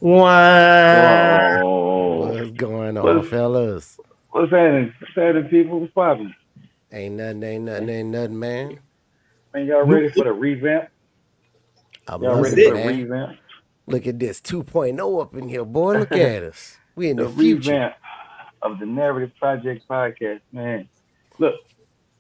Wow. Whoa. What's going on, What's fellas? what's happening? What's happening, people? What's popping? Man, Ain't nothing, man. man, y'all New ready for the revamp? I Y'all That's love ready it, for the it. man. revamp? Look at this 2.0 up in here, boy. Look the at us. We in the future. revamp of the Narrative Project podcast, man. Look,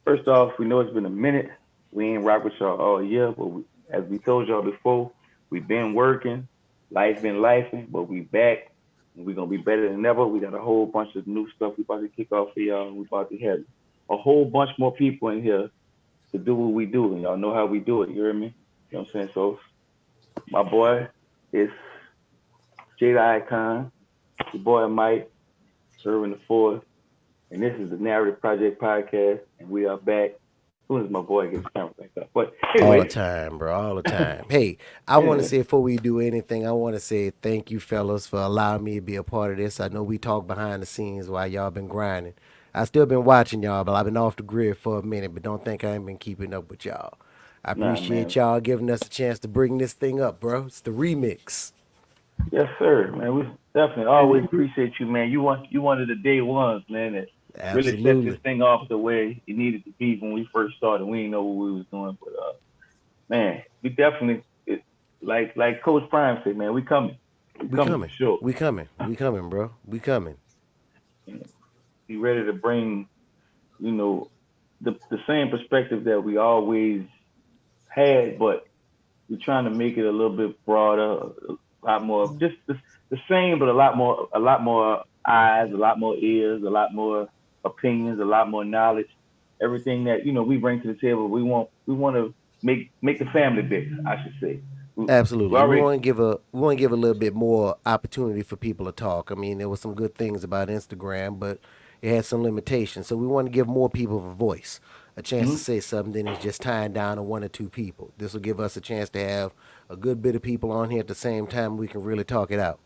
first off, we know it's been a minute. We ain't rock with y'all all year, but as we told y'all before, we been working. Life been lifing, but we back. And we gonna be better than ever. We got a whole bunch of new stuff we about to kick off for y'all. We about to have a whole bunch more people in here to do what we do, and y'all know how we do it. You hear me? You know what I'm saying? So my boy is Jada Icon, your boy Mike, serving the fourth, and this is the Narrative Project podcast, and we are back. As soon as my boy gets the camera back up. But All the anyway, time, bro. All the time. Hey, I want to anyway, say before we do anything, I want to say thank you, fellas, for allowing me to be a part of this. I know we talk behind the scenes while y'all been grinding. I still been watching y'all, but I've been off the grid for a minute. But don't think I ain't been keeping up with y'all. I nah, appreciate man. y'all giving us a chance to bring this thing up, bro. It's the remix. Yes, sir, man. We definitely always appreciate you, man. You one of the day ones, man, that really set this Absolutely. thing off the way it needed to be when we first started. We didn't know what we was doing, but man, we definitely like Coach Prime said, man, we coming. We We coming for coming. sure. We coming. We coming, bro. We coming. Be ready to bring, you know, the same perspective that we always had, but we're trying to make it a little bit broader, a lot more just the same, but a lot more eyes, a lot more ears, a lot more opinions, a lot more knowledge. Everything that we bring to the table, we want to make the family bigger. I should say. We Absolutely. already. We want to give a little bit more opportunity for people to talk. I mean, there was some good things about Instagram, but it had some limitations. So we want to give more people a voice, a chance to Mhm. say something than it's just tying down to one or two people. This will give us a chance to have a good bit of people on here at the same time. We can really talk it out.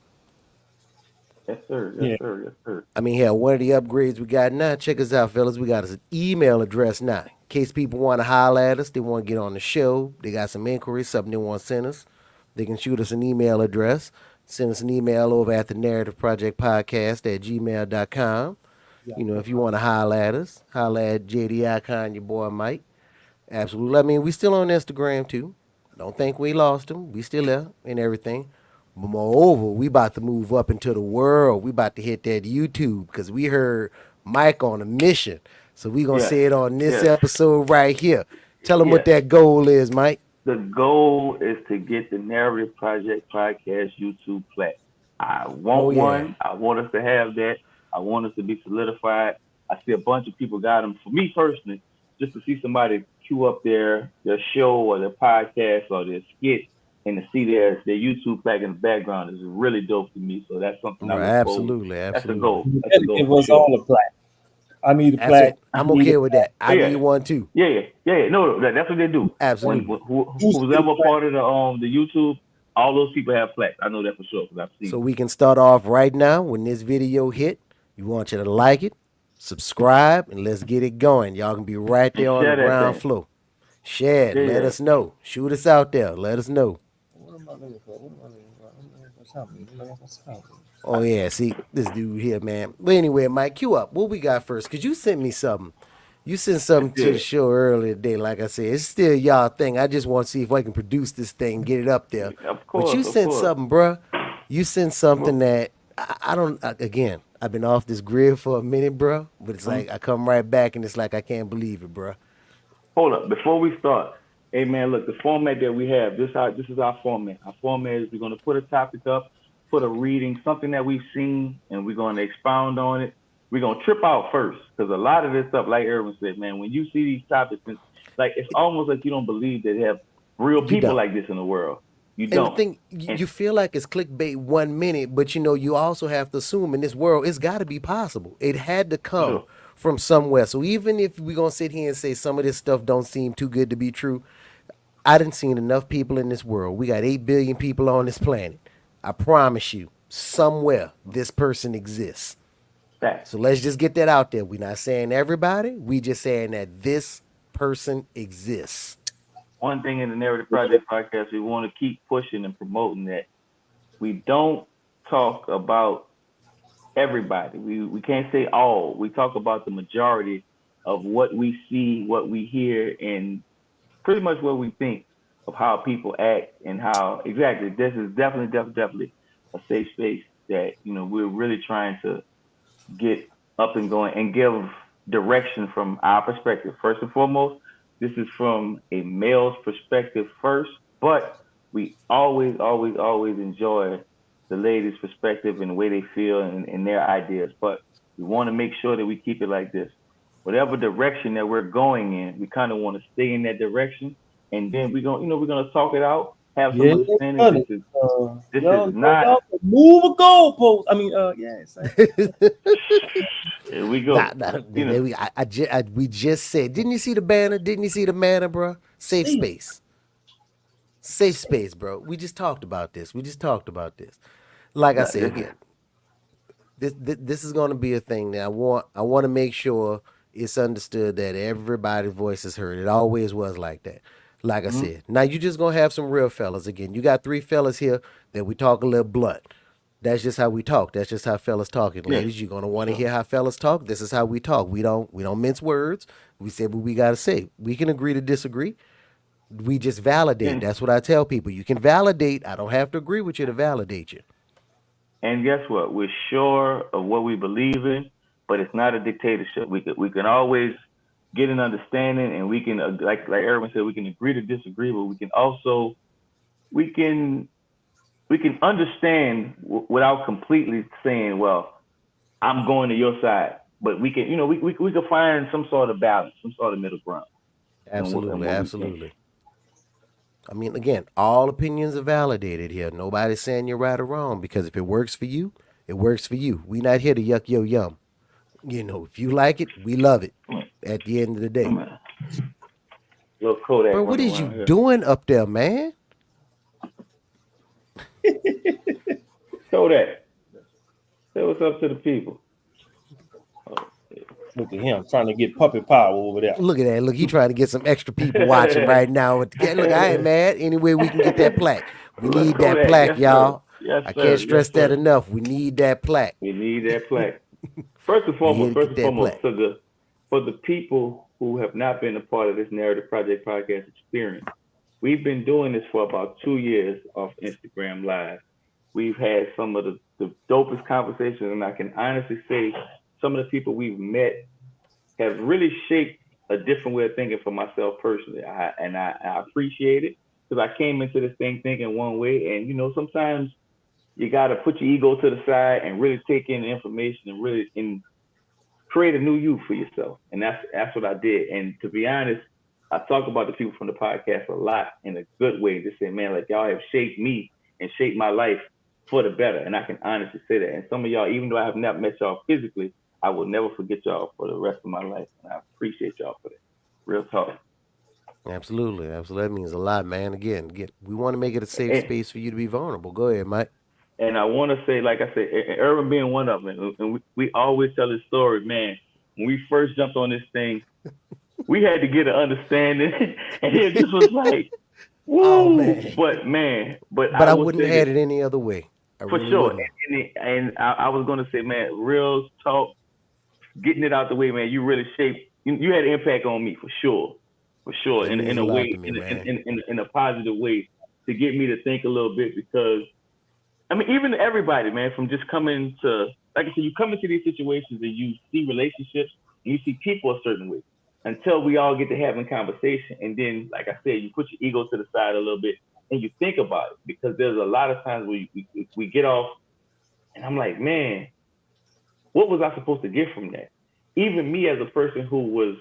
Yes, sir. Yes, Yeah. sir. Yes, sir. I mean, hell, one of the upgrades we got now, check us out, fellas. We got an email address now. In case people want to holler at us, they want to get on the show, they got some inquiries, something they want to send us, they can shoot us an email address. Send us an email over at the Narrative Project Podcast at gmail.com. Yeah. You know, if you want to holler at us, holler at JD Icon, your boy Mike. Absolutely. I mean, we still on Instagram too. Don't think we lost them. We still there and everything. But moreover, we about to move up into the world. We about to hit that YouTube because we heard Mike on a mission. So we gonna Yes. say it on this Yes. episode right here. Tell them what Yes. that goal is, Mike. The goal is to get the Narrative Project Podcast YouTube plat. I Oh want yeah. one. I want us to have that. I want us to be solidified. I see a bunch of people got them. For me personally, just to see somebody cue up their show or their podcast or their skit and to see their YouTube flag in the background is really dope to me. So that's something I Right. look forward. Absolutely. That's a Absolutely. goal. You That's a better goal give for us sure. all a plaque. I need a plaque. Absolutely. You I'm need a okay with plaque. that. I Yeah, need one too. yeah. No, that's what they do. When Absolutely. Juice who's get a ever plaque. part of the YouTube, all those people have plaques. I know that for sure because I've seen So them. we can start off right now when this video hit. We want you to like it, subscribe, and let's get it going. Y'all can be right And there on the share that ground thing. floor. Share it. Yeah, Let yeah. us know. Shoot us out there. Let us know. What am I looking for? What am I looking for? What's happening? What's happening? Oh yeah, see this dude here, man. But anyway, Mike, cue up. What we got first? Cause you sent me something. You sent I something to the did. show earlier today. Like I said, it's still y'all thing. I just want to see if I can produce this thing, get it up there. Of But course, you of sent course. something, bruh. You sent Well, something that I don't. Again, I've been off this grid for a minute, bruh. But it's mhm. like I come right back, and it's like I can't believe it, bruh. Hold up. Before we start, hey man, look, the format that we have, this is our format. Our format is we're gonna put a topic up, put a reading, something that we've seen, and we're gonna expound on it. We're gonna trip out first, because a lot of this stuff, like Erwin said, man, when you see these topics, it's almost like you don't believe they have real You people don't. like this in the world. You And the don't. thing, And you feel like it's clickbait 1 minute, but you know, you also have to assume in this world, it's got to be possible. It had to for come sure. from somewhere. So even if we're going to sit here and say some of this stuff don't seem too good to be true, I didn't seen enough people in this world. We got 8 billion people on this planet. I promise you, somewhere this person exists. Facts. So let's just get that out there. We're not saying everybody, we just saying that this person exists. One thing in the Narrative Project podcast, we want to keep pushing and promoting that we don't talk about everybody. We can't say all. We talk about the majority of what we see, what we hear, and pretty much what we think of how people act and how exactly. This is definitely a safe space that we're really trying to get up and going and give direction from our perspective. First and foremost, this is from a male's perspective first, but we always enjoy the ladies' perspective and the way they feel and their ideas. But we want to make sure that we keep it like this. Whatever direction that we're going in, we kind of want to stay in that direction, and then we're gonna talk it out, have some Yeah, understanding. funny. This Y'all, is not. y'all can move a goalpost. I mean, yeah, Here we go. We just said, didn't you see the banner? Didn't you see the banner, bro? Safe damn. space. Safe space, bro. We just talked about this. Like I said again, this is going to be a thing that I want to make sure it's understood that everybody's voice is heard. It always was like that. Like I said, now you just gonna have some real fellas again. You got three fellas here that we talk a little blunt. That's just how we talk. That's just how fellas talking. Yeah. Ladies, you're gonna want to hear how fellas talk. This is how we talk. We don't mince words. We say what we gotta say. We can agree to disagree. We just validate. And That's what I tell people. You can validate. I don't have to agree with you to validate you. and guess what? We're sure of what we believe in, but it's not a dictatorship. We can always get an understanding, and we can like Erwin said, we can agree to disagree, but we can also we can we can understand without completely saying, well, I'm going to your side, but we can we can find some sort of balance, some sort of middle ground, and Absolutely, what we think. absolutely. I mean, again, all opinions are validated here. Nobody's saying you're right or wrong because if it works for you, it works for you. We not here to yuck your yum. If you like it, we love it. At the end of the day, Little Kodak bro, what running is you around here. doing up there, man? Kodak, say what's up to the people. Look at him trying to get puppet power over there. Look at that. Look, he trying to get some extra people watching right now. Look, I ain't mad. Anyway, we can get that plaque. We need that Kodak, plaque, yes, sir. y'all. Yes, I sir. can't stress Yes, that sir. enough. We need that plaque. We need that plaque. First and We here foremost, to get that plaque. for the people who have not been a part of this Narrative Project podcast experience, we've been doing this for about 2 years off Instagram Live. We've had some of the dopest conversations, and I can honestly say some of the people we've met have really shaped a different way of thinking for myself personally. I appreciate it because I came into this thing thinking one way, and sometimes you got to put your ego to the side and really take in the information and really create a new you for yourself. And that's what I did. And to be honest, I talk about the people from the podcast a lot in a good way. To say, man, like y'all have shaped me and shaped my life for the better. And I can honestly say that. And some of y'all, even though I have not met y'all physically, I will never forget y'all for the rest of my life. And I appreciate y'all for that. Real talk. Absolutely, absolutely. That means a lot, man. Again, we want to make it a safe And, space for you to be vulnerable. Go ahead, Mike. and I want to say, like I said, and Irvin being one of them, and we always tell this story, man. When we first jumped on this thing, we had to get an understanding, and it just was like, Oh woo! man. But man, but But I I will wouldn't say have had this it any other way. I for really sure, wouldn't. and I was gonna say, man, real talk, getting it out the way, man. You really shaped. You had an impact on me for sure, It in means a a lot way, to me, man. in a positive way, to get me to think a little bit because I mean, even everybody, man, from just coming to, like I said, you come into these situations and you see relationships and you see people a certain way until we all get to having conversation. And then, like I said, you put your ego to the side a little bit and you think about it because there's a lot of times where we get off and I'm like, man, what was I supposed to get from that? Even me as a person who was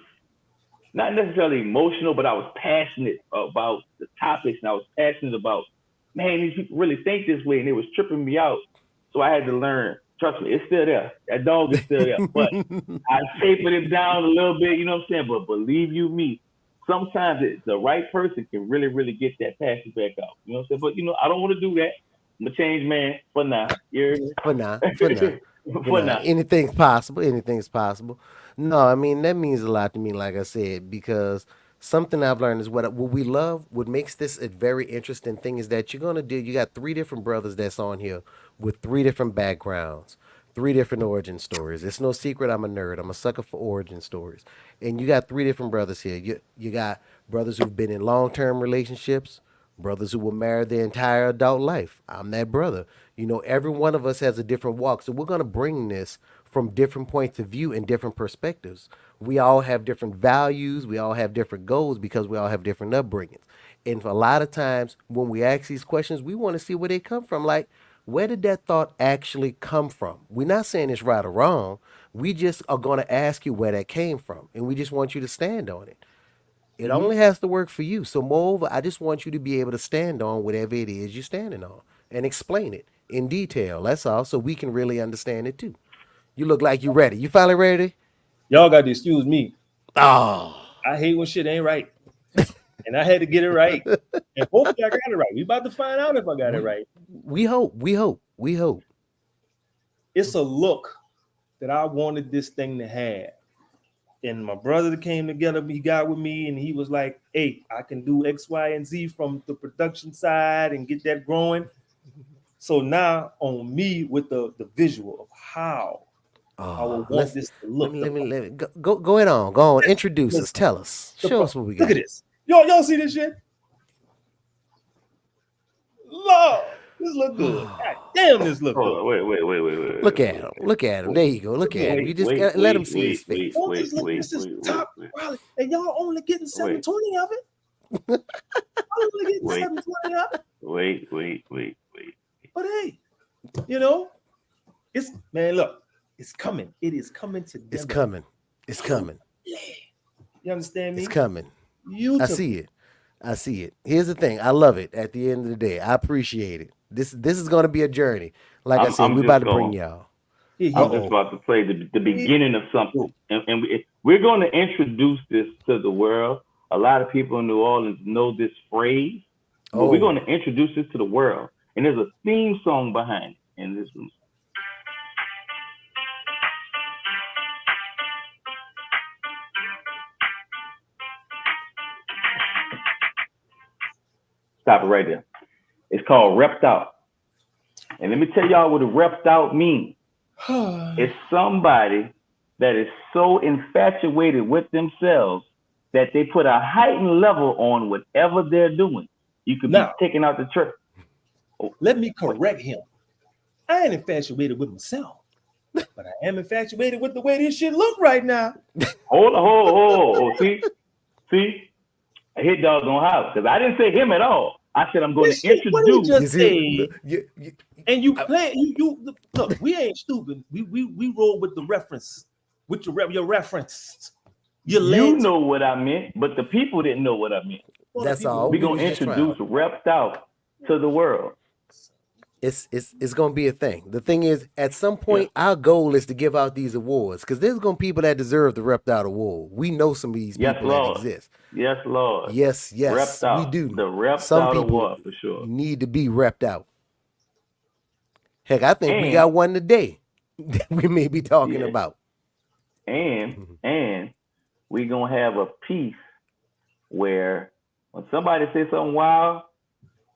not necessarily emotional, but I was passionate about the topics and I was passionate about, man, these people really think this way and it was tripping me out. So I had to learn. Trust me, it's still there. That dog is still there. But I tapered it down a little bit, you know what I'm saying? But believe you me, sometimes the right person can really, really get that passion back out. You know what I'm saying? But I don't want to do that. I'm a changed man for now. You For now, hear for now, me? for For now. now. Anything's possible. Anything's possible. No, I mean that means a lot to me. Like I said, because something I've learned is what we love. What makes this a very interesting thing is that you're gonna do. You got three different brothers that's on here with three different backgrounds, three different origin stories. It's no secret I'm a nerd. I'm a sucker for origin stories. And you got three different brothers here. You got brothers who've been in long term relationships, brothers who were married their entire adult life. I'm that brother. You know, every one of us has a different walk. So we're gonna bring this from different points of view and different perspectives. We all have different values, we all have different goals because we all have different upbringings. And a lot of times when we ask these questions, we want to see where they come from. Like, where did that thought actually come from? We're not saying it's right or wrong. We just are going to ask you where that came from. And we just want you to stand on it. It Mm-hmm. only has to work for you. So, moreover, I just want you to be able to stand on whatever it is you're standing on and explain it in detail. That's all. So we can really understand it too. You look like you're ready. You finally ready? Y'all got to excuse me. Oh, I hate when shit ain't right. And I had to get it right. And hopefully I got it right. We about to find out if I got it right. we hope. We hope. We hope. It's a look that I wanted this thing to have. And my brother that came together, he got with me and he was like, hey, I can do X, Y, and Z from the production side and get that growing. So now on me with the visual of how I would want Let's this to look. let me go ahead on. Go on. Introduce us. Tell us. Show us what we got. Look at this. Y'all see this shit? Lord, this look good. God damn, this look Hold good. on, wait. Look at him. Look at him. There you go. Look at him. You just gotta let him see his face. Oh, this is top quality. And y'all only getting 720 of it. Y'all only getting 720 of it. Wait. But hey, you know, it's man, look, it's coming. It is coming together. It's coming. It's coming. You understand me? It's coming. You I see it. I see it. Here's the thing. I love it. At the end of the day, I appreciate it. This is going to be a journey. Like I said, I'm we're just about to going- bring y'all. I'm just about to play the beginning of something, and we're going to introduce this to the world. A lot of people in New Orleans know this phrase, but we're going to introduce this to the world. And there's a theme song behind it, and this one. Stop it right there. It's called Repped Out. And let me tell y'all what a repped out means. It's somebody that is so infatuated with themselves that they put a heightened level on whatever they're doing. You could Now, be taking out the trash. let me correct him. I ain't infatuated with myself, but I am infatuated with the way this shit look right now. Hold on. See? I hit dogs on house because I didn't say him at all. I said I'm going This to shit, what did he introduce. just say? You- And you play you look, we ain't stupid. We roll with the reference, with your reference. You lens. know what I meant, but the people didn't know what I meant. That's all. We're We going to was just introduce trying. Repped Out to the world. It's gonna be a thing. The thing is, at some point, our goal is to give out these awards because there's gonna be people that deserve the Repped Out award. We know some of these Yes, people Lord. that exist. Yes, Lord. Yes, Repped we out. do. The Repped Some Out people award for sure. need to be repped out. Heck, I think we And- got one today that we may be talking Yeah. about. And we're gonna have a piece where when somebody says something wild,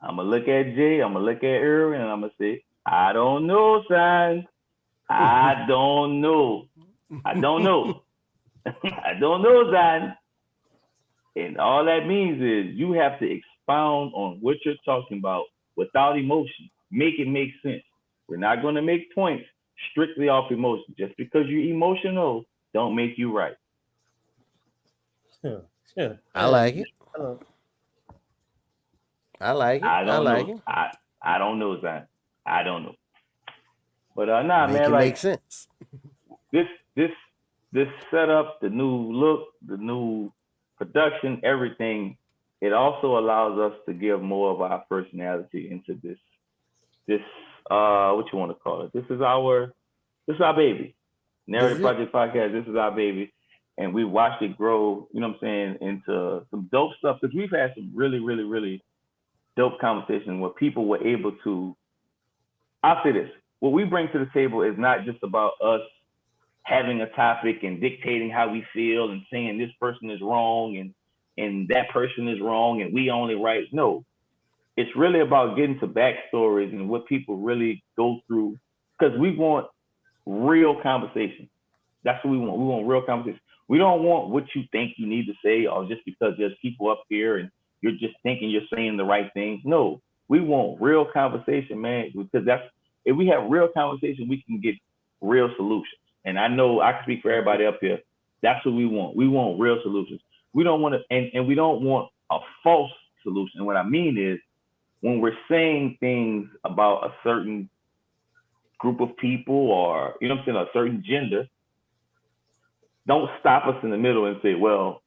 I'm gonna look at Jay, I'm gonna look at Irwin, and I'm gonna say, I don't know, son. I don't know. I don't know, son. And all that means is you have to expound on what you're talking about without emotion. Make it make sense. We're not going to make points strictly off emotion. Just because you're emotional, don't make you right. I like it. I like it. I I don't like know. it. I don't know, son. I don't know. But nah, Make man, it like make sense. this setup, the new look, the new production, everything, it also allows us to give more of our personality into this what you want to call it. This is our baby. Narrative Is it? Project Podcast, this is our baby. And we watched it grow, you know what I'm saying, into some dope stuff because we've had some really, really, really dope conversations where people were able to, I'll say this, what we bring to the table is not just about us having a topic and dictating how we feel and saying this person is wrong and and that person is wrong and we only right. No, it's really about getting to backstories and what people really go through because we want real conversation. That's what we want. We want real conversation. We don't want what you think you need to say or just because there's people up here and you're just thinking you're saying the right things. No, we want real conversation, man, because that's if we have real conversation, we can get real solutions. And I know I can speak for everybody up here. That's what we want. We want real solutions. We don't want to, and we don't want a false solution. And what I mean is when we're saying things about a certain group of people or, you know what I'm saying, a certain gender, don't stop us in the middle and say, well,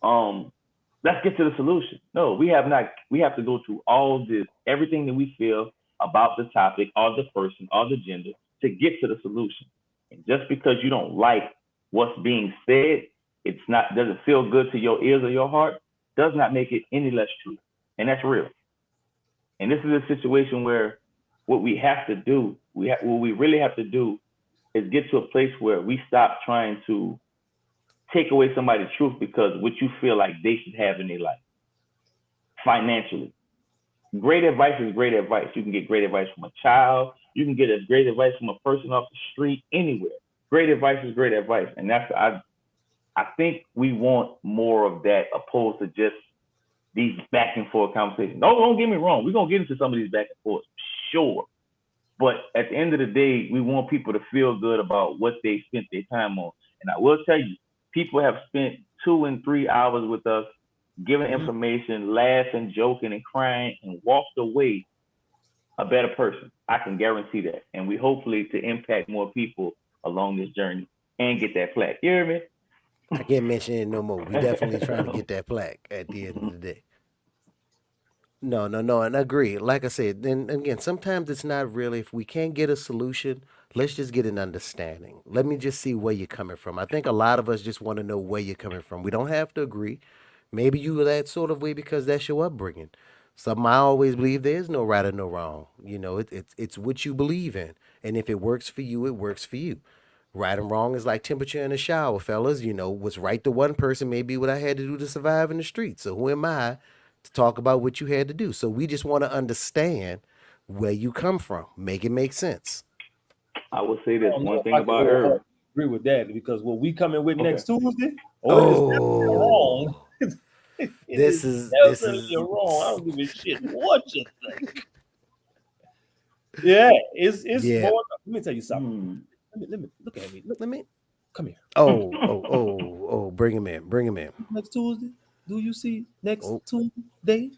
let's get to the solution. No, we have to go through all this, everything that we feel about the topic or the person or the gender to get to the solution. And just because you don't like what's being said, doesn't feel good to your ears or your heart, does not make it any less true. And that's real. And this is a situation where what we have to do, what we really have to do is get to a place where we stop trying to take away somebody's truth because what you feel like they should have in their life financially. Great advice is great advice. You can get great advice from a child. You can get great advice from a person off the street, anywhere. Great advice is great advice. And I think we want more of that opposed to just these back and forth conversations. Don't get me wrong. We're going to get into some of these back and forth, sure. But at the end of the day, we want people to feel good about what they spent their time on. And I will tell you, people have spent 2 and 3 hours with us, giving information, laughing, joking, and crying, and walked away a better person. I can guarantee that. And we hopefully to impact more people along this journey and get that plaque. You hear me? I can't mention it no more. We definitely trying to get that plaque at the end of the day. No, and I agree. Like I said, then again, sometimes it's not really, if we can't get a solution, let's just get an understanding. Let me just see where you're coming from. I think a lot of us just want to know where you're coming from. We don't have to agree. Maybe you were that sort of way because that's your upbringing. Something I always believe there's no right or no wrong. It's what you believe in. And if it works for you, it works for you. Right and wrong is like temperature in the shower, fellas. What's right to one person may be what I had to do to survive in the street. So who am I to talk about what you had to do? So we just want to understand where you come from. Make it make sense. I will say this I don't know one if thing I can about her. agree with that because what we coming with Okay. next Tuesday, Oh, it this is is definitely wrong. I don't give a shit what you think. Yeah, it's Yeah. more. Let me tell you something. Hmm. Let me look at me. Look, Let me. come here. Oh. Bring him in. Bring him in. Next Tuesday, do you see next Oh, Tuesday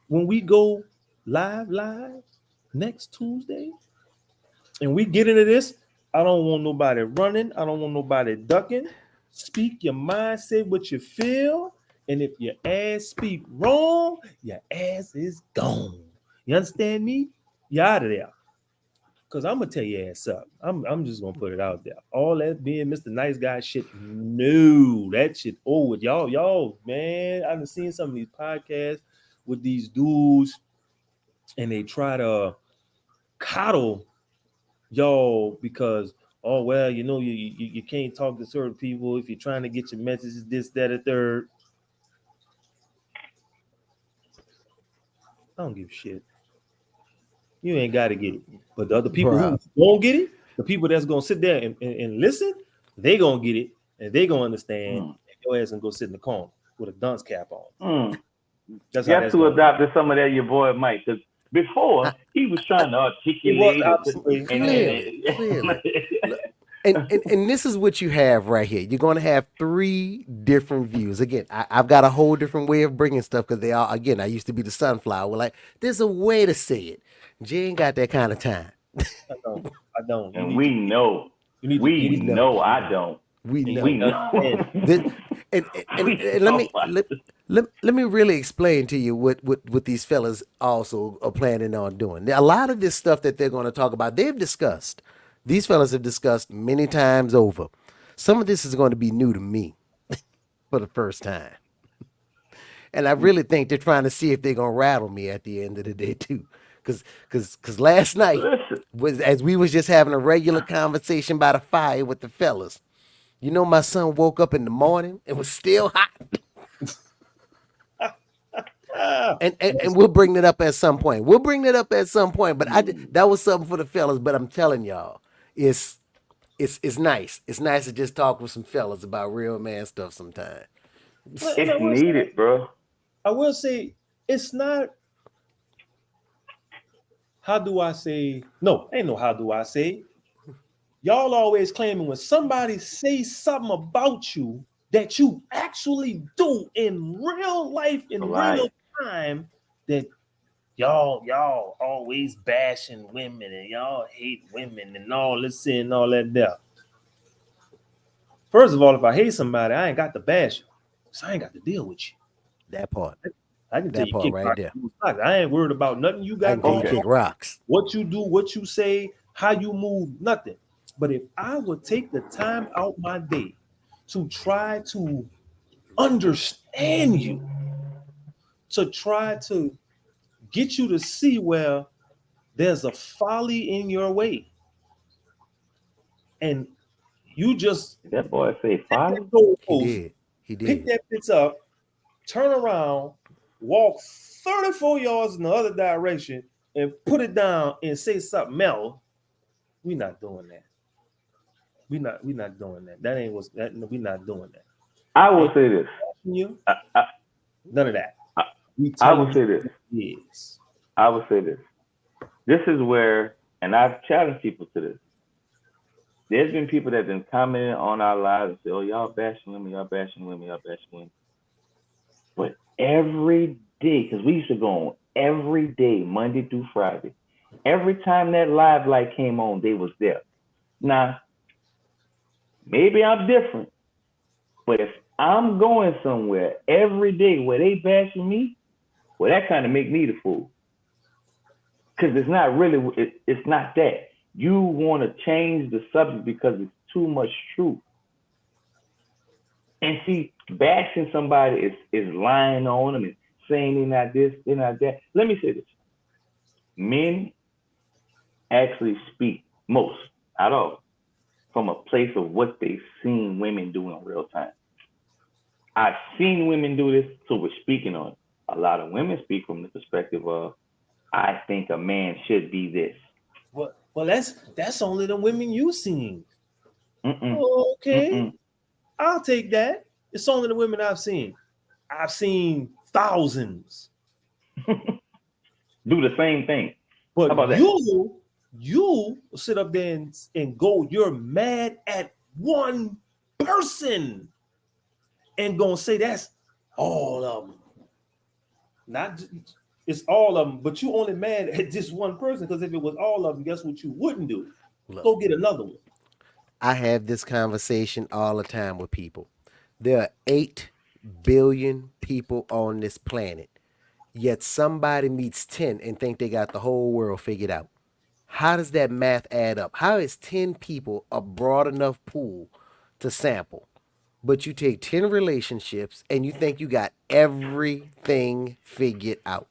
when we go live next Tuesday and we get into this? I don't want nobody running. I don't want nobody ducking. Speak your mind. Say what you feel. And if your ass speak wrong, your ass is gone. You understand me? You're out of there. Cause I'm gonna tell your ass up. I'm just gonna put it out there. All that being Mr. Nice Guy shit, no, that shit over. Y'all, man. I've seen some of these podcasts with these dudes, and they try to coddle y'all because you can't talk to certain people if you're trying to get your messages, this, that, or third. I don't give a shit. You ain't got to get it. But the other people Bruh. who won't get it, the people that's going to sit there and listen, they going to get it and they going to understand. Mm. Your ass and go sit in the corner with a dunce cap on. Mm. That's You how have that's to going. adopt some of that, your boy Mike, because before he was trying to It was articulate absolutely Clearly. Look, and this is what you have right here. You're going to have 3 different views. Again, I've got a whole different way of bringing stuff because again, I used to be the sunflower. We're like, there's a way to say it. Jay ain't got that kind of time. I don't. and we know. You need We to know I don't. We know. We know. This, and let me really explain to you what these fellas also are planning on doing. A lot of this stuff that they're going to talk about, they've discussed. These fellas have discussed many times over. Some of this is going to be new to me for the first time. And I really think they're trying to see if they're going to rattle me at the end of the day too. Cause last night Listen. was as we was just having a regular conversation by the fire with the fellas. My son woke up in the morning. It was still hot. and we'll bring that up at some point. We'll bring that up at some point. But that was something for the fellas. But I'm telling y'all, it's nice. It's nice to just talk with some fellas about real man stuff sometimes. And It's needed, bro. I will say it's not. How do I say? No, ain't no. How do I say? Y'all always claiming when somebody says something about you that you actually do in real life, in Right. real time, that y'all always bashing women and y'all hate women and all this and all that there. First of all, if I hate somebody, I ain't got to bash you. So I ain't got to deal with you. That part. I can tell That you part kick right rocks. there. I ain't worried about nothing you I got can tell you going Okay. kick on, rocks. what you do, what you say, how you move, nothing. But if I would take the time out my day to try to understand you, to try to get you to see where there's a folly in your way, and you just That boy say pick that folly. He goalpost, did. He pick did. that bitch up, turn around, walk 34 yards in the other direction, and put it down and say something else. We not doing that. We not doing that. That ain't what's that. We not doing that. I will Ain't say this. asking you I, I, none of that. I, We I will telling say this. you it is. I will say this. This is where, and I've challenged people to this. There's been people that have been commenting on our lives and say, "Oh, y'all bashing women, y'all bashing women, y'all bashing women." But every day, because we used to go on every day, Monday through Friday. Every time that live light came on, they was there. Now, maybe I'm different, but if I'm going somewhere every day where they bashing me, well, that kind of make me the fool. Because it's not really, it's not that. You want to change the subject because it's too much truth. And see, bashing somebody is lying on them and saying they're not this, they're not that. Let me say this. Men actually speak most, not all, from a place of what they've seen women do in real time. I've seen women do this, so we're speaking on it. A lot of women speak from the perspective of, I think a man should be this. Well, that's only the women you seen. Mm-mm, Okay, mm-mm. I'll take that. It's only the women I've seen. I've seen thousands, Do the same thing. How but about that? you sit up there and go. You're mad at one person and gonna say that's all of them. Not it's all of them, but you only mad at just one person because if it was all of them, guess what you wouldn't do? Look, Go get another one. I have this conversation all the time with people. There are 8 billion people on this planet, yet somebody meets 10 and think they got the whole world figured out. How does that math add up? How is 10 people a broad enough pool to sample? But you take 10 relationships and you think you got everything figured out.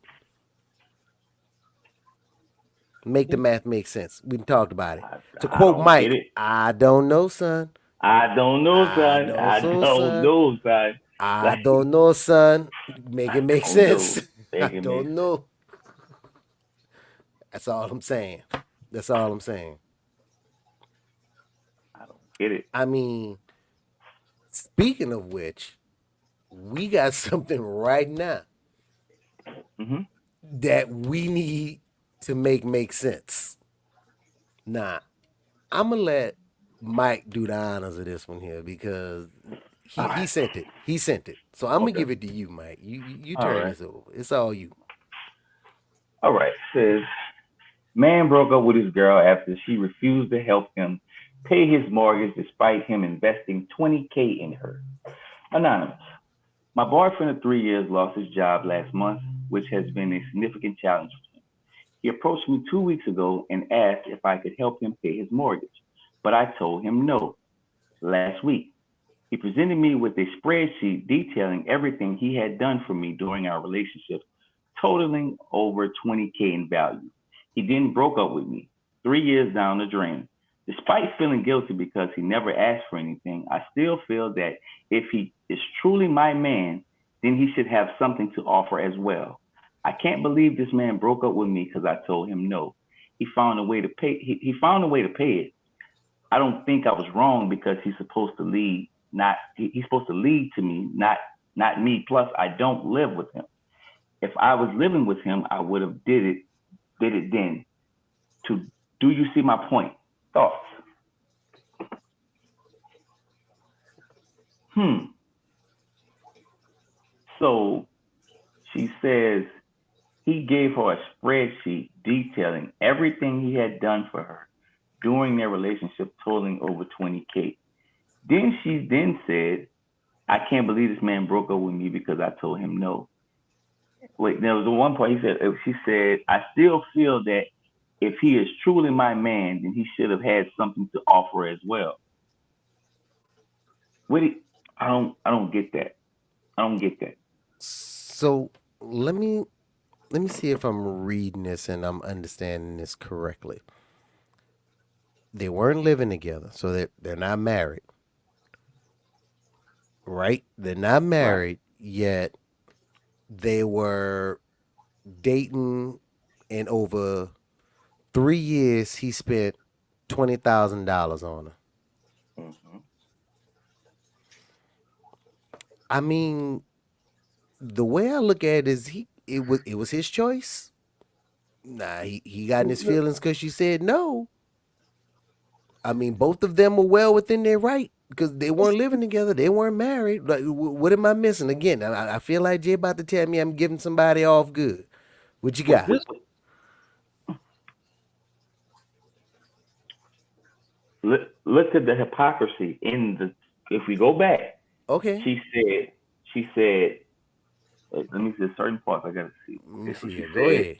Make the math make sense. We talked about it. To I quote don't get Mike, it. I don't know, son. I don't know, I son. don't I know, don't son. know, son. I Like, don't know, son. Make I it make don't know. sense. I Make it make don't know. That's all I'm saying. That's all I'm saying. I don't get it. I mean, speaking of which, we got something right now Mm-hmm. that we need to make sense. Nah, I'm gonna let Mike do the honors of this one here because All he right. sent it. He sent it. So I'm gonna Okay. give it to you, Mike. You All turn right. this over. It's all you. All right. Says man broke up with his girl after she refused to help him pay his mortgage despite him investing 20K in her. Anonymous. My boyfriend of 3 years lost his job last month, which has been a significant challenge for him. He approached me 2 weeks ago and asked if I could help him pay his mortgage, but I told him no last week. He presented me with a spreadsheet detailing everything he had done for me during our relationship, totaling over 20K in value. He then broke up with me 3 years down the drain. Despite feeling guilty because he never asked for anything, I still feel that if he is truly my man, then he should have something to offer as well. I can't believe this man broke up with me because I told him no. He found a way to pay. He found a way to pay it. I don't think I was wrong because he's supposed to lead. He's supposed to lead to me, not me. Plus, I don't live with him. If I was living with him, I would have did it then. Do you see my point? Thoughts? So she says he gave her a spreadsheet detailing everything he had done for her during their relationship, totaling over 20K. Then she said, I can't believe this man broke up with me because I told him no. Wait, there was the one part she said, I still feel that if he is truly my man, then he should have had something to offer as well. I don't get that. I don't get that. So let me see if I'm reading this and I'm understanding this correctly. They weren't living together, so they're not married. Right? They're not married, yet they were dating, and over 3 years he spent $20,000 on her. Mm-hmm. I mean, the way I look at it is it was his choice. Nah, he got in his feelings because she said no. I mean, both of them were well within their right because they weren't living together. They weren't married. Like, what am I missing? Again, I feel like Jay about to tell me I'm giving somebody off good. What you got? Look at the hypocrisy if we go back. Okay. She said, let me see certain parts I gotta see. Let me see here. Go ahead.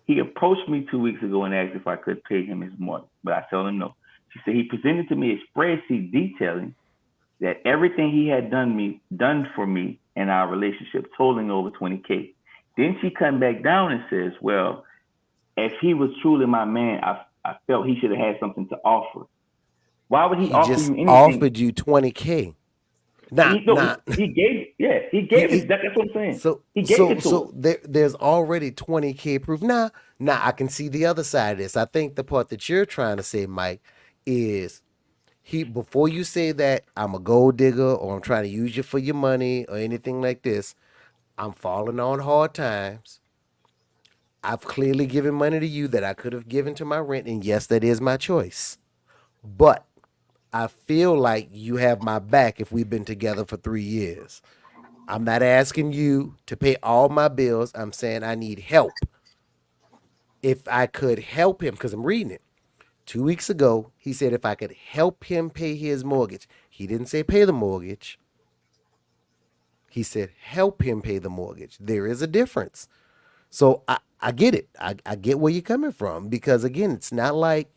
He approached me 2 weeks ago and asked if I could pay him his money, but I told him no. She said he presented to me a spreadsheet detailing that everything he had done for me in our relationship, totaling over 20K. Then she come back down and says, well, if he was truly my man, I felt he should have had something to offer. Why would he offer just you anything? Offered you 20K. He gave it. That's what I'm saying. He gave it to her. There's already 20K proof. Now I can see the other side of this. I think the part that you're trying to say, Mike, is before you say that I'm a gold digger or I'm trying to use you for your money or anything like this, I'm falling on hard times. I've clearly given money to you that I could have given to my rent, and yes, that is my choice. But I feel like you have my back if we've been together for 3 years. I'm not asking you to pay all my bills. I'm saying I need help. If I could help him, because I'm reading it. 2 weeks ago, he said if I could help him pay his mortgage. He didn't say pay the mortgage. He said help him pay the mortgage. There is a difference. So I get it. I get where you're coming from, because again, it's not like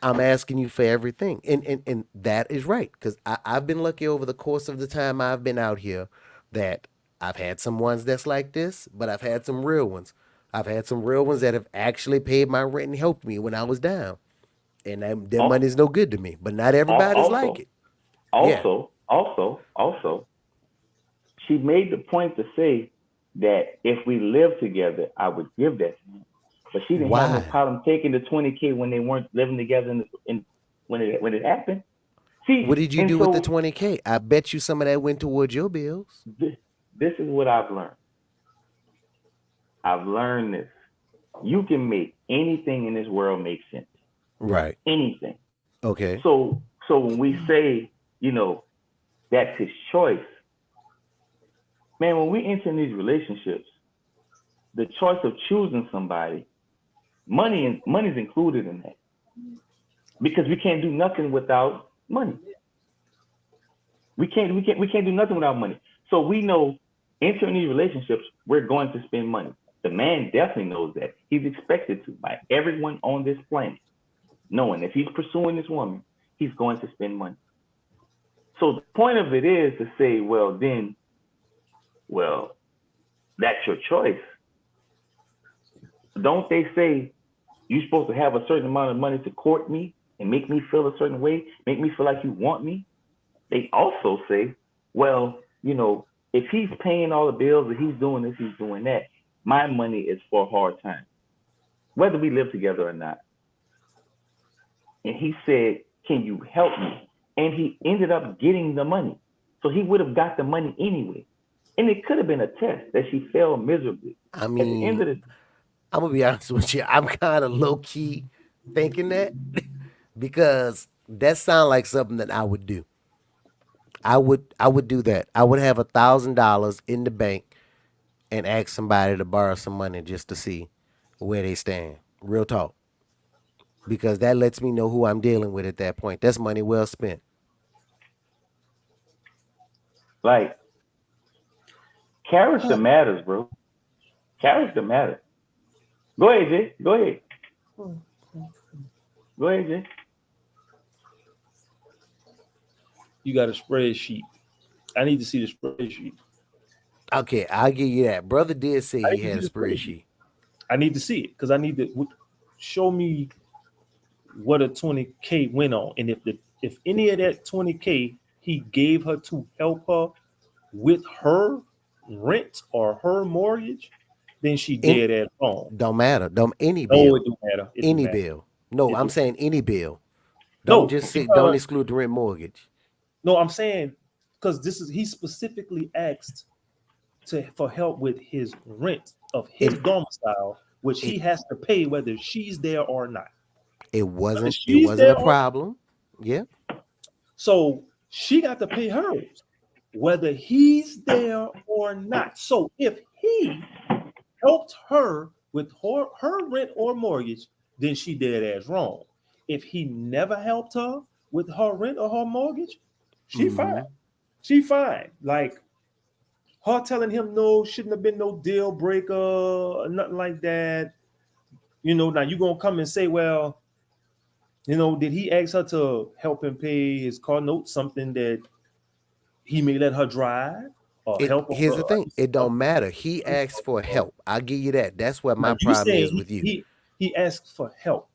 I'm asking you for everything. And that is right, because I've been lucky over the course of the time I've been out here that I've had some ones that's like this, but I've had some real ones. I've had some real ones that have actually paid my rent and helped me when I was down. And that money's no good to me, but not everybody's like it. Also, she made the point to say that if we lived together, I would give that to him. But she didn't have no problem taking the 20K when they weren't living together when it happened. See, what did you do with the 20K? I bet you some of that went towards your bills. This is what I've learned. I've learned this. You can make anything in this world make sense. Right. Anything. Okay. So when we say, that's his choice, man, when we enter in these relationships, the choice of choosing somebody, money's included in that, because we can't do nothing without money. We can't do nothing without money. So we know entering these relationships, we're going to spend money. The man definitely knows that. He's expected to by everyone on this planet, knowing if he's pursuing this woman, he's going to spend money. So the point of it is to say, that's your choice. Don't they say you're supposed to have a certain amount of money to court me and make me feel a certain way, make me feel like you want me? They also say, if he's paying all the bills and he's doing this, he's doing that, my money is for hard times, whether we live together or not. And he said, can you help me? And he ended up getting the money. So he would have got the money anyway. And it could have been a test that she failed miserably. I At the end of mean, the I'm gonna be honest with you. I'm kind of low key thinking that because that sounds like something that I would do. I would do that. I would have $1,000 in the bank and ask somebody to borrow some money just to see where they stand. Real talk. Because that lets me know who I'm dealing with at that point. That's money well spent. like character matters, bro. Character matters. Go ahead, Jay. Go ahead. Go ahead, Jay. You got a spreadsheet. I need to see the spreadsheet. Okay, I'll give you that. Brother did say I he need to had a see the spreadsheet. I need to see it because I need to show me what a 20K went on, and if any of that 20K he gave her to help her with her rent or her mortgage, then she dead at home. Don't matter. Don't any No, bill. it don't matter. It don't Any matter. bill. No, It I'm do- saying any bill. No, Don't just say because- don't exclude the rent mortgage. No, I'm saying because he specifically asked for help with his rent of his domicile, which he has to pay whether she's there or not. It wasn't she's a there- problem. Yeah. So she got to pay hers, whether he's there or not. So if he helped her with her rent or mortgage, then she dead ass wrong. If he never helped her with her rent or her mortgage, she Mhm. fine. She fine. Like her telling him no shouldn't have been no deal breaker or nothing like that. You know, now you gonna come and say, well, you know, did he ask her to help him pay his car note, something that he may let her drive or help her? Here's the thing. It don't matter. He asked for help. I'll give you that. That's what my Now, you problem saying is with you. He asked for help.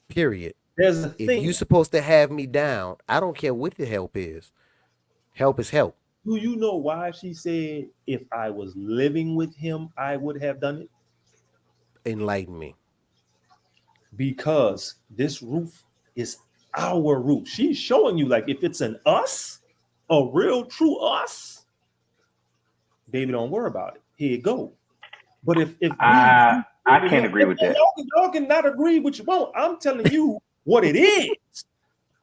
Period. There's a If thing. you supposed to have me down, I don't care what the help is. Help is help. Do you know why she said if I was living with him, I would have done it? Enlighten me. Because this roof is our roof. She's showing you, like, if it's an us, a real true us, baby, don't worry about it. Here you go. But if I can't agree with that. Y'all cannot agree with you. Well, I'm telling you what it is.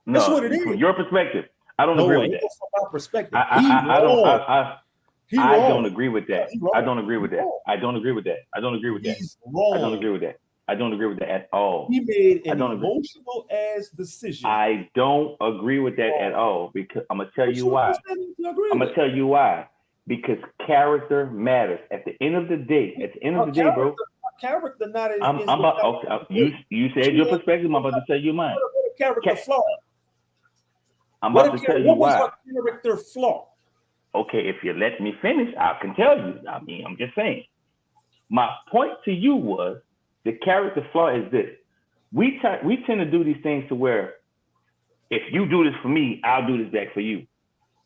No, That's what it from is. your perspective, I don't No, agree it with that. ain't from my perspective. I don't agree with that. He wrong. I don't agree with that. wrong. I don't agree with that. I don't agree with that. He's wrong. I don't agree with that. I don't agree with that at all. He made I an don't agree. emotional ass decision. I don't agree with that at all because I'm gonna tell you why. I'm gonna tell you why. Because character matters. At the end of the day, bro. Character not as I'm about. Okay, you said your perspective. I'm about to tell you mine. What a character flaw. I'm about to tell you What was why. her character flaw? Okay, if you let me finish, I can tell you. I mean, I'm just saying. My point to you was the character flaw is this. We tend to do these things to where if you do this for me, I'll do this back for you.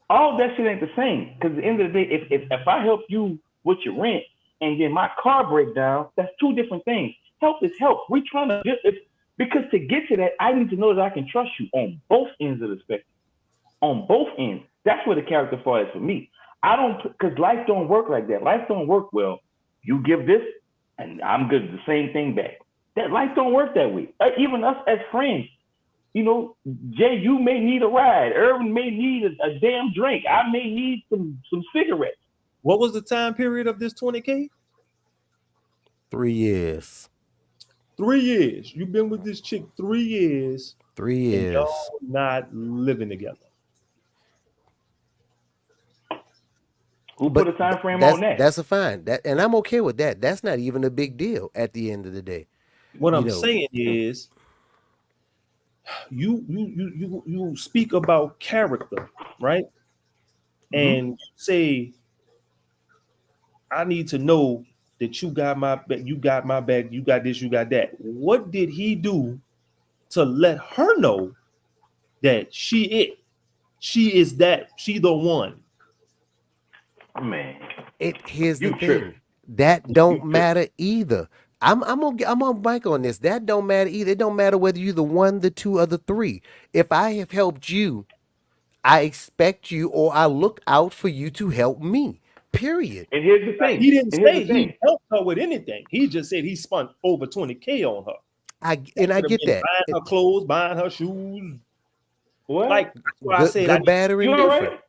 All that shit ain't the same. Because at the end of the day, if I help you with your rent and then my car break down, that's two different things. Help is help. We're trying to because to get to that, I need to know that I can trust you on both ends of the spectrum. On both ends. That's where the character flaw is for me. Because life don't work like that. Life don't work well. You give this, and I'm good the same thing back. That life don't work that way. Even us as friends, you know, Jay, you may need a ride. Irvin may need a damn drink. I may need some cigarettes. What was the time period of this 20K? 3 years. 3 years. You've been with this chick 3 years. 3 And years. y'all not living together. Who put a time frame that's, on that? That's a fine. And I'm okay with that. That's not even a big deal at the end of the day. What I'm know. saying is, you speak about character, right? And say, I need to know that you got my back, you got my back, you got this, you got that. What did he do to let her know that she is the one? Man, Here's the you thing. tripping. That don't tripping. matter either. I'm on mic on this. That don't matter either. It don't matter whether you're the 1, the 2, or the 3. If I have helped you, I expect you or I look out for you to help me. Period. And here's the thing. He didn't and here's say the thing. he helped her with anything. He just said he spent over 20K on her. I Could have get been that. buying her clothes, buying her shoes. What? Like that's why I Good, said good, bad, or you all indifferent. right?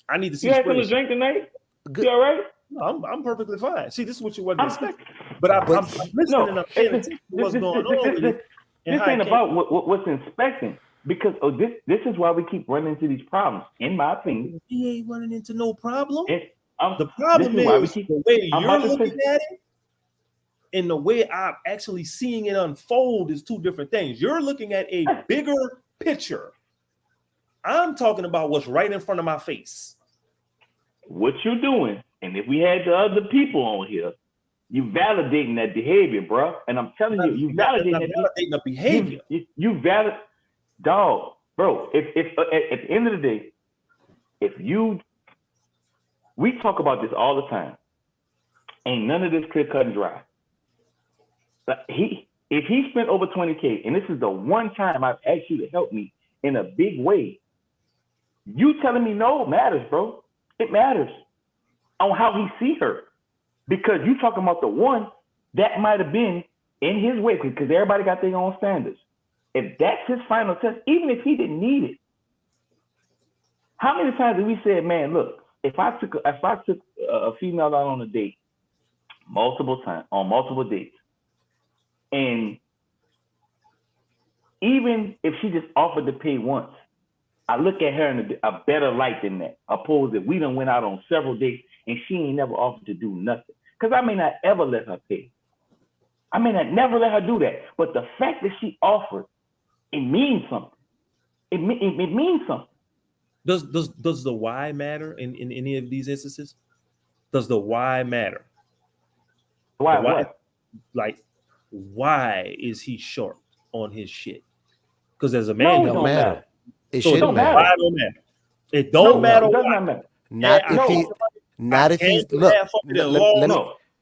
I need to see You had something to spreadsheet. drink tonight? Good. You all right? No, I'm perfectly fine. See, this is what you wasn't I'm- expecting. But I'm listening No, and I'm paying attention to what's going on with it. and This how it ain't came- about what's inspecting, because this is why we keep running into these problems, in my opinion. He ain't running into no problem. And The problem this is why we is keep- the way I'm you're about to looking at it and the way I'm actually seeing it unfold is two different things. You're looking at a bigger picture. I'm talking about what's right in front of my face. what you're doing, and if we had the other people on here, you validating that behavior, bro. And I'm telling you, you validating that validating the behavior. You valid, dog, bro. If at the end of the day, we talk about this all the time. Ain't none of this clear cut and dry. But if he spent over 20K, and this is the one time I've asked you to help me in a big way, you telling me no matters, bro. It matters on how he see her, because you talking about the one that might have been in his way, because everybody got their own standards. If that's his final test, even if he didn't need it, how many times have we said, man, look, if I took a female out on a date multiple times, on multiple dates, and even if she just offered to pay once, I look at her in a better light than that, opposed that we done went out on several dates and she ain't never offered to do nothing. Because I may not ever let her pay. I may not never let her do that. But the fact that she offered, it means something. It means something. Does the why matter in any of these instances? Does the why matter? Why? The why, What? like, why is he short on his shit? Because as a No, man, it you don't matter. It so it shouldn't don't matter. matter. Why don't matter. It don't matter. It does why. not matter. Not Yeah, if he. Not if he's look.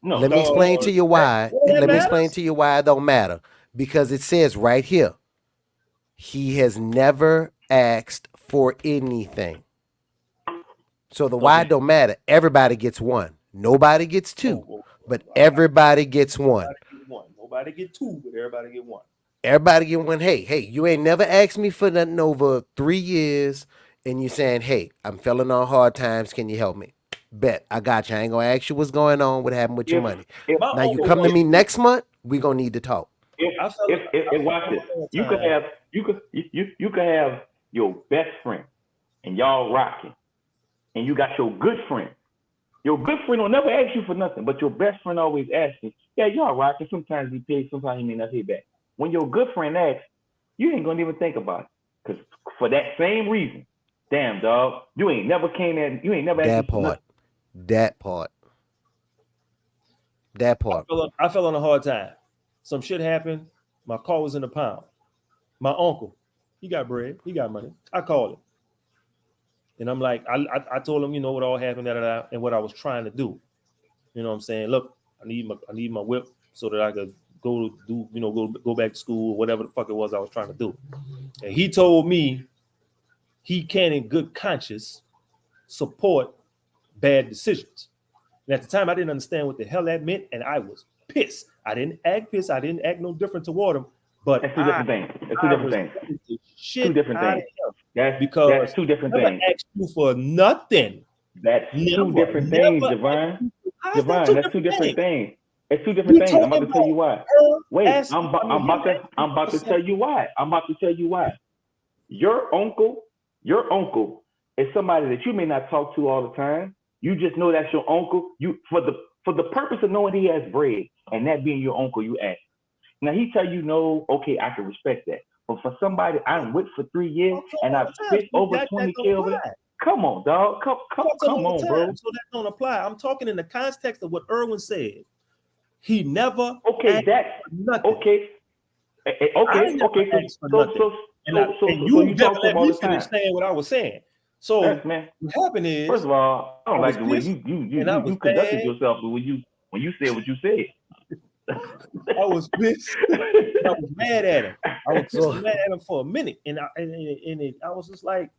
Let me explain to you why. Let me explain to you why it don't matter. Because it says right here, he has never asked for anything. So the why don't matter. Everybody gets one. Nobody gets two, but everybody gets one. Nobody get two, but everybody get one. Everybody get one. Hey, you ain't never asked me for nothing over 3 years, and you saying, hey, I'm feeling on hard times. Can you help me? Bet. I got you. I ain't gonna ask you what's going on, what happened with your money. Now you come to me next month, we gonna need to talk. If watch this, you could have your best friend and y'all rocking, and you got your good friend. Your good friend will never ask you for nothing, but your best friend always asking. Yeah, y'all rocking. Sometimes he pays, sometimes he may not pay back. When your good friend asks, you ain't gonna even think about it, because for that same reason, damn dog, you ain't never came in. You ain't never asked me for nothing. That part. I fell on a hard time. Some shit happened. My car was in the pound. My uncle, he got bread. He got money. I called him. And I'm like, I told him, you know, what all happened, and what I was trying to do. You know what I'm saying? Look, I need my whip so that I could go back to school or whatever the fuck it was I was trying to do. And he told me he can in good conscience support bad decisions. And at the time, I didn't understand what the hell that meant, and I was pissed. I didn't act pissed. I didn't act no different toward him. But That's two different things. That's two different things. Two different things. That's two different things. I never asked you for nothing. That's two different things, Javon. Javon, that's two different things. It's two different things. I'm about to tell you why. Wait, I'm about to tell you why. I'm about to tell you why. Your uncle is somebody that you may not talk to all the time. You just know that's your uncle. You for the purpose of knowing he has bread and that being your uncle, you ask. Now he tell you no, okay, I can respect that. But for somebody I'm with for 3 years and I've spent over 20K over that, come on, dog. Come on, bro. So that don't apply. I'm talking in the context of what Irwin said. He never okay. That's nothing. okay. Okay. So you never let me finish saying what I was saying. So Yes, man. what happened is, First of all, I don't I was like the way pissed, you and I was conducted mad. yourself when you said what you said. I was pissed. I was mad at him. I was pissed So- and mad at him for a minute, and I was just like,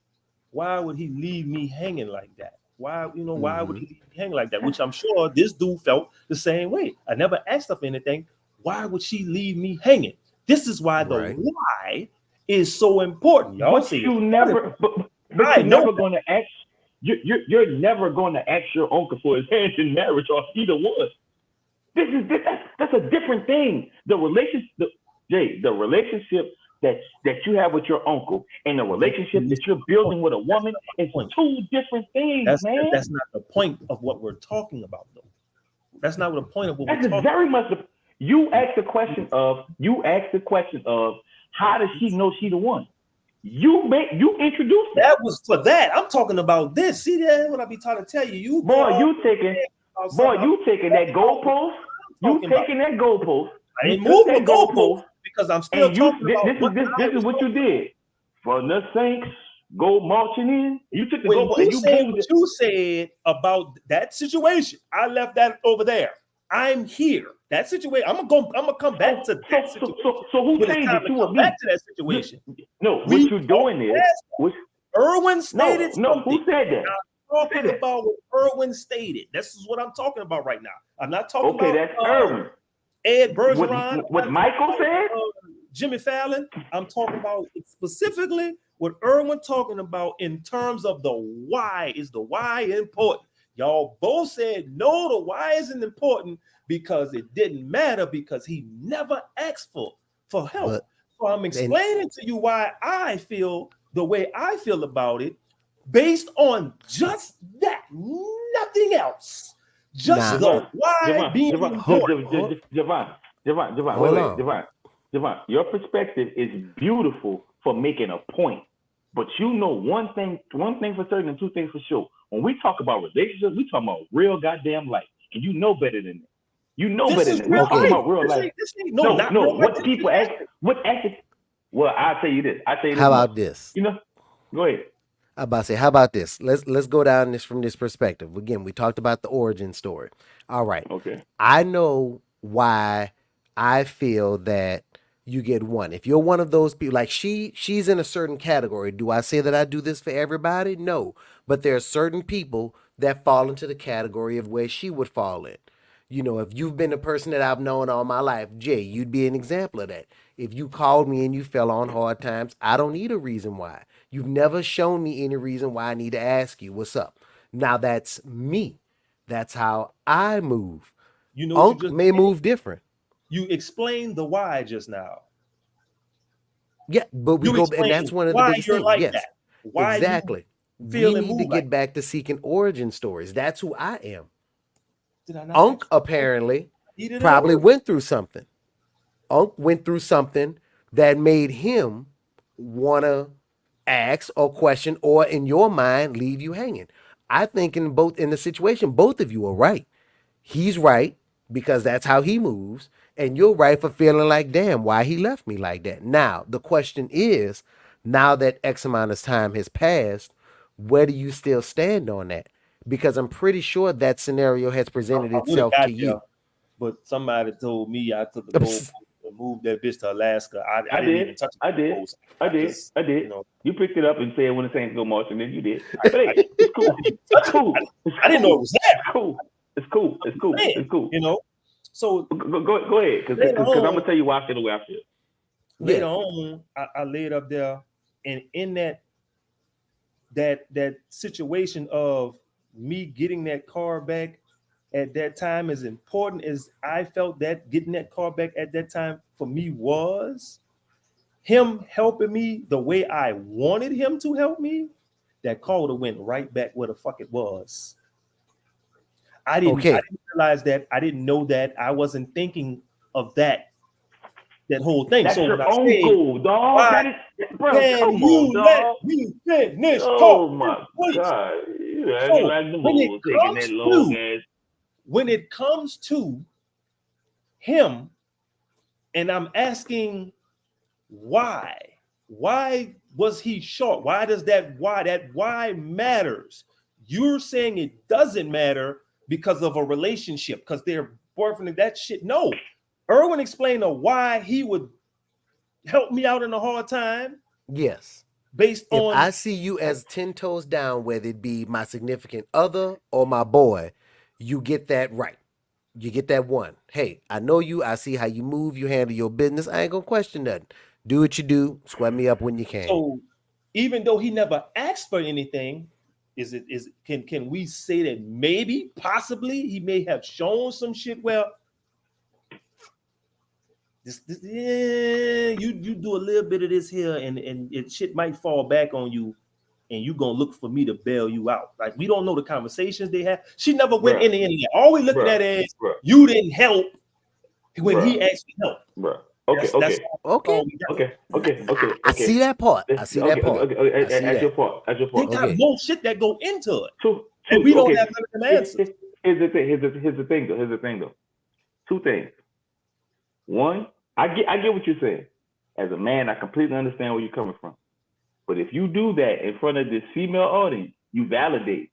why would he leave me hanging like that? Why would he leave me hanging like that? Which I'm sure this dude felt the same way. I never asked her for anything. Why would she leave me hanging? This is why the Right. why is so important. Y'all But see you it. never, but I you're know never that. going to ask. You're never going to ask your uncle for his hand in marriage or either one. That's a different thing. The relationship, the relationship that you have with your uncle and the relationship that you're building with a woman is two different things, man. That's not the point of what we're talking about, though. That's not the point of what we're That's talking very much the. You ask the question of how does she know she the one? You introduced That was for that. I'm talking about this. See, that's what I be trying to tell you. you taking that goalpost. You taking that goalpost. I ain't You took moving that the goalpost because I'm still and talking about this is what you did. For the Saints go marching in. You took the when goalpost you and you said moved what it. you said about that situation. I left that over there. I'm here. That situation. I'm gonna come back to that situation. So who But it's changed time it? to You or come me? back to that situation. No, what We you're doing is Irwin stated no. something. Who said that? Talking about what Irwin stated. This is what I'm talking about right now. I'm not talking Okay, about that's Irwin. Ed Bergeron. What Michael said? Jimmy Fallon. I'm talking about specifically what Irwin talking about in terms of the why. Is the why important? Y'all both said no, the why isn't important because it didn't matter because he never asked for help. But- so I'm explaining to you why I feel the way I feel about it based on just that, nothing else. Just the why being important. Javon, your perspective is beautiful for making a point. But you know one thing for certain and two things for sure. When we talk about relationships, we talk about real goddamn life. And you know better than that. You know This better is than that. real We're talking life. about real This life. ain't- this ain't- No, not no. real life. What This people is ask, what actually, well, I'll tell you this. How about this? You know, go ahead. I'm about to say, how about this? Let's go down this from this perspective. Again, we talked about the origin story. All right. Okay. I know why I feel that you get one. If you're one of those people, like she's in a certain category. Do I say that I do this for everybody? No. But there are certain people that fall into the category of where she would fall in. You know, if you've been a person that I've known all my life, Jay, you'd be an example of that. If you called me and you fell on hard times, I don't need a reason why. You've never shown me any reason why I need to ask you what's up. Now that's me. That's how I move. You know what Unc you just may did? move different. You explained the why just now. Yeah, but we You go, and explained that's one of the why biggest you're things. like Yes, that. Why exactly. feel We and need to move get like back to seeking origin stories. That's who I am. Did I not? Unc apparently He didn't probably know. went through something. Unc went through something that made him want to ask or question or in your mind leave you hanging. I think in the situation, both of you are right. He's right because that's how he moves, and you're right for feeling like, damn, why he left me like that. Now, the question is, now that X amount of time has passed, where do you still stand on that? Because I'm pretty sure that scenario has presented I would've itself got to you. there, but somebody told me I took the goal and moved that bitch to Alaska. I didn't even touch the goalpost. I did. Just, You know, You picked it up and said when the Saints go marching, then you did. But hey, it's cool. It's cool. I didn't know it was there. It's cool. It's cool. Man, It's cool. You know, so Go ahead, because I'm gonna tell you why I feel the way I feel. later on, I laid up there, and in that situation of me getting that car back at that time, as important as I felt that getting that car back at that time for me was, him helping me the way I wanted him to help me, that car would have went right back where the fuck it was. I didn't realize that. I didn't know that. I wasn't thinking of that whole thing. That's so your when I say, uncle, dog. why That is, bro, can come you on, let dog. me finish Oh talking, my please? God. You So, like the when it bull taking that long ass. when it comes to him, and I'm asking why was he short? Why does that why matters? You're saying it doesn't matter because of a relationship, because they're boyfriend and that shit. No. Erwin explained why he would help me out in a hard time Yes. based If on I see you as 10 toes down, whether it be my significant other or my boy, you get that right. You get that one. Hey, I know you. I see how you move. You handle your business. I ain't gonna question nothing. Do what you do. Sweat me up when you can. so even though he never asked for anything, can we say that maybe possibly he may have shown some shit? Well, you do a little bit of this here, and it shit might fall back on you, and you gonna look for me to bail you out. Like, we don't know the conversations they had. She never went Bruh. into any of that. All we looking Bruh. at is Bruh. you didn't help when Bruh. he asked for help. Bro. Okay, That's okay, Okay. all we got. okay. I see that part. I see that part. I see As your that. part. As your They part. got Okay. more shit that go into it, Two, and we don't okay. have none of them answers. Here's the thing. Here's the thing though. Two things. One, I get what you're saying. As a man, I completely understand where you're coming from. But if you do that in front of this female audience, you validate.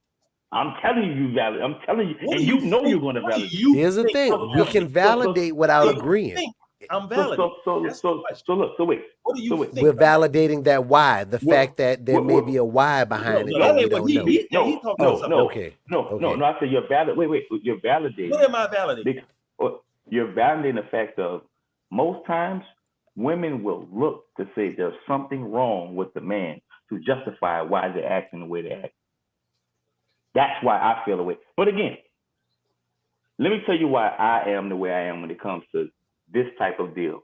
I'm telling you, validate. I'm telling you, What and do you know think? you're going to What do validate. you Here's the think thing. I'm We can validating? validate without What do you agreeing. think I'm validating? That's the question. So look. So wait. What do you So wait. think? We're validating that why. The What- fact that there what- may what- be a why No, behind it that that we ain't what don't he know. he talking about something. Okay. No. I said you're valid. Wait. You're validating. What am I validating? You're validating the fact of most times women will look to say there's something wrong with the man to justify why they're acting the way they act. That's why I feel the way. But again, let me tell you why I am the way I am when it comes to this type of deal.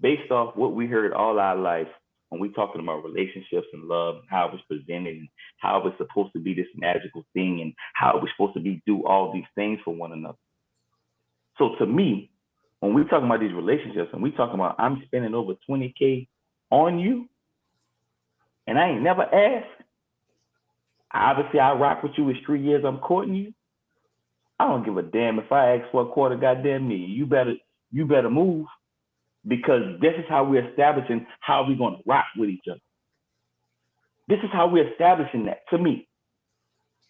Based off what we heard all our life when we talking about relationships and love and how it was presented and how it was supposed to be this magical thing and how it was supposed to be do all these things for one another. So to me, when we talking about these relationships and we talking about I'm spending over 20K on you and I ain't never asked, obviously I rock with you. It's 3 years I'm courting you. I don't give a damn if I ask for a quarter goddamn million. You better move, because this is how we're establishing how we're going to rock with each other. This is how we're establishing that, to me.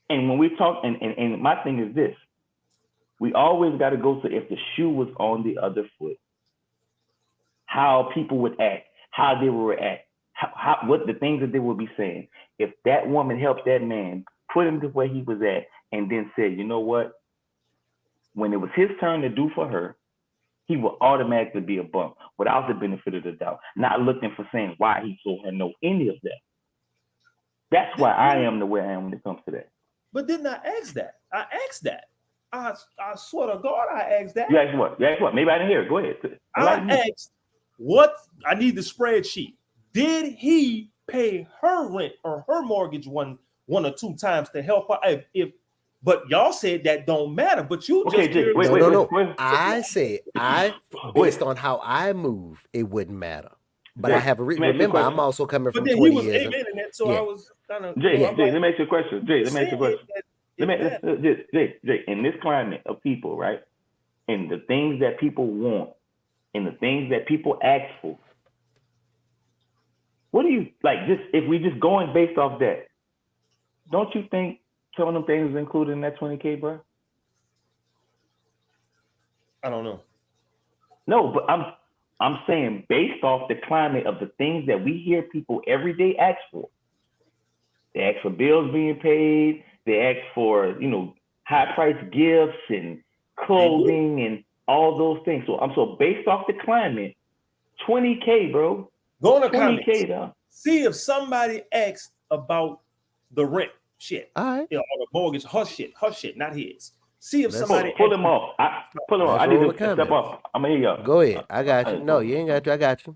And when we talk, and my thing is this, we always got to go to if the shoe was on the other foot, how people would act, how they would react, what the things that they would be saying. If that woman helped that man, put him to where he was at, and then said, you know what? When it was his turn to do for her, he will automatically be a bump without the benefit of the doubt, not looking for saying why he told her no, any of that. That's why I am the way I am when it comes to that. But didn't I ask that? I asked that. I swear to God, I asked that. You asked what? Maybe I didn't hear it. Go ahead. I asked what? I need the spreadsheet. Did he pay her rent or her mortgage one or two times to help her? But y'all said that don't matter. But you Okay, just Jay, wait. I said based on how I move, it wouldn't matter. But I have a remember. I'm also coming from 20 years. But then he was amen in that, so yeah. I was kind of Jay, let me ask you a question. Jay, let me ask you a question. Jay, in this climate of people, right, and the things that people want, and the things that people ask for, what do you like? Just if we just going based off that, don't you think some of them things is included in that 20K, bro? I don't know. No, but I'm saying based off the climate of the things that we hear people every day ask for. They ask for bills being paid. They ask for, high price gifts and clothing and all those things. So based off the climate, 20K, bro. Go in the 20K, comments. though. See if somebody asked about the rent shit. All right. Or the mortgage, her shit, not his. See if somebody pull him off. Pull him off. I need to step off. I'm gonna hear y'all. Go ahead. I got you. No, you ain't got you. I got you.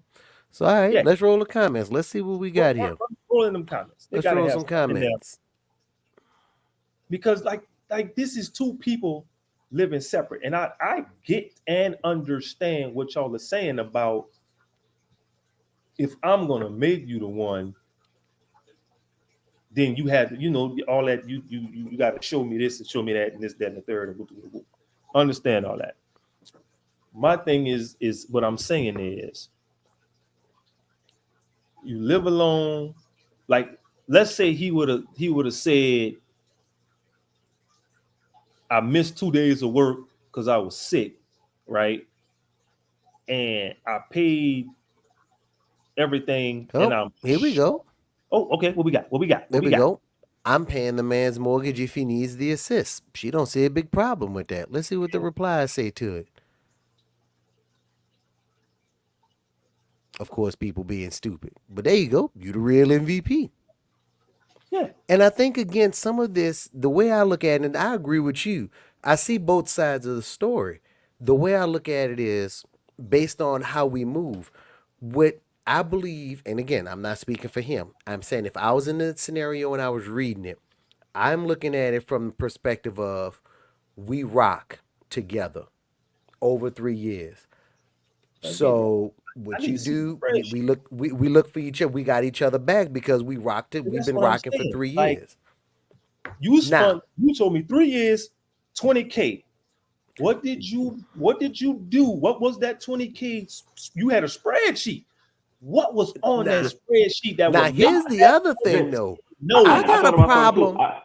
So all right, let's roll the comments. Let's see what we got here. Roll in them comments. Let's roll some comments. Because like this is two people living separate, and I get and understand what y'all are saying about if I'm gonna make you the one, then you have all that you got to show me this and show me that and this, that, and the third. And understand all that. My thing is what I'm saying is You live alone. Like, let's say he would have said, I missed 2 days of work because I was sick, right? And I paid everything, and Oh, I'm here we go. Oh, okay. What we got? What we got? What There we we got? go. I'm paying the man's mortgage if he needs the assist. She don't see a big problem with that. Let's see what the replies say to it. Of course, people being stupid. But there you go. You the real MVP. Yeah. And I think, again, some of this, the way I look at it, and I agree with you, I see both sides of the story. The way I look at it is based on how we move. What I believe, and again, I'm not speaking for him, I'm saying if I was in the scenario and I was reading it, I'm looking at it from the perspective of we rock together over 3 years. So I what need you to see the do, spreadsheet. we look for each other. We got each other back because we rocked it. We've That's been what I'm rocking for saying. 3 years. Like, you told me 3 years, 20K. What did you do? What was that 20K? You had a spreadsheet. What was on that spreadsheet that Now was here's not the other thing Listen, though. no? I got thought a about something too. problem.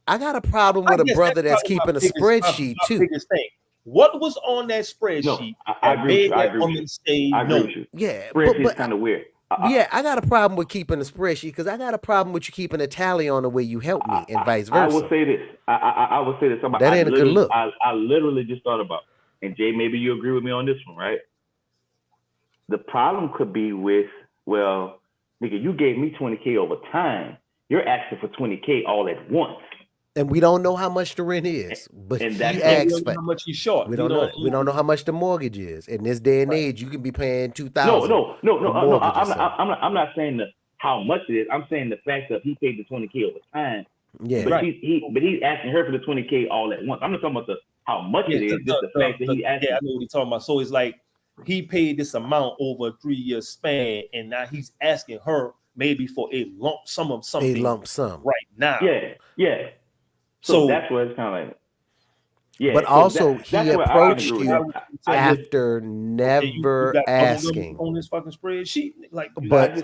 I got a problem with a guess brother that's that's probably keeping a spreadsheet my too. biggest thing. What was on that No, spreadsheet I that agree with made you. I that agree with woman you. say I agree no? with you. Yeah, Spreadsheet's kind of weird. yeah, I got a problem with keeping a spreadsheet because I got a problem with you keeping a tally on the way you help me and vice I will versa. say this. I will say this. That ain't a good look. I literally just thought about, and Jay, maybe you agree with me on this one, right? The problem could be with, well, nigga, you gave me 20K over time. You're asking for 20K all at once. And we don't know how much the rent is, but And he that's We asks don't know for. how much he's short. We don't know. We don't know how much the mortgage is. In this day and Right. age, you can be paying No, $2,000 no, no, no, for no. mortgage or I'm something. not, I'm not. I'm not saying how much it is. I'm saying the fact that he paid the 20K over time, Yeah, but Right. he's asking her for the 20K all at once. I'm not talking about how much Yeah, it is. Just the fact that he's asking. yeah, I know what he's talking about. So it's like he paid this amount over a 3 year span, and now he's asking her maybe for a lump sum of a something lump sum. right now. Yeah, yeah. So that's where it's kind of like. Yeah, But so also, that's he where I can approached agree with you that. after Okay, never got bubble gum asking. on this fucking spreadsheet. Like, you But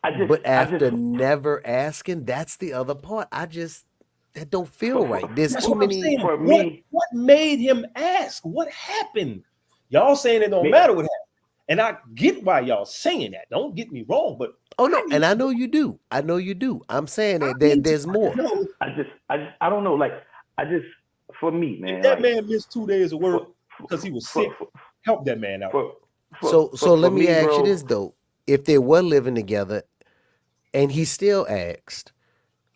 got but after never asking, that's the other part. That don't feel right. There's that's too what I'm many. saying. For me, What made him ask? What happened? Y'all saying it don't Me- matter what happened. And I get why y'all saying that. Don't get me wrong, but Oh no, and I know you do. I know you do. I'm saying that there's more. No, I don't know. Like, for me, man. if that like, man missed 2 days of work because he was sick, help that man out. So let me ask you bro, this though: if they were living together, and he still asked,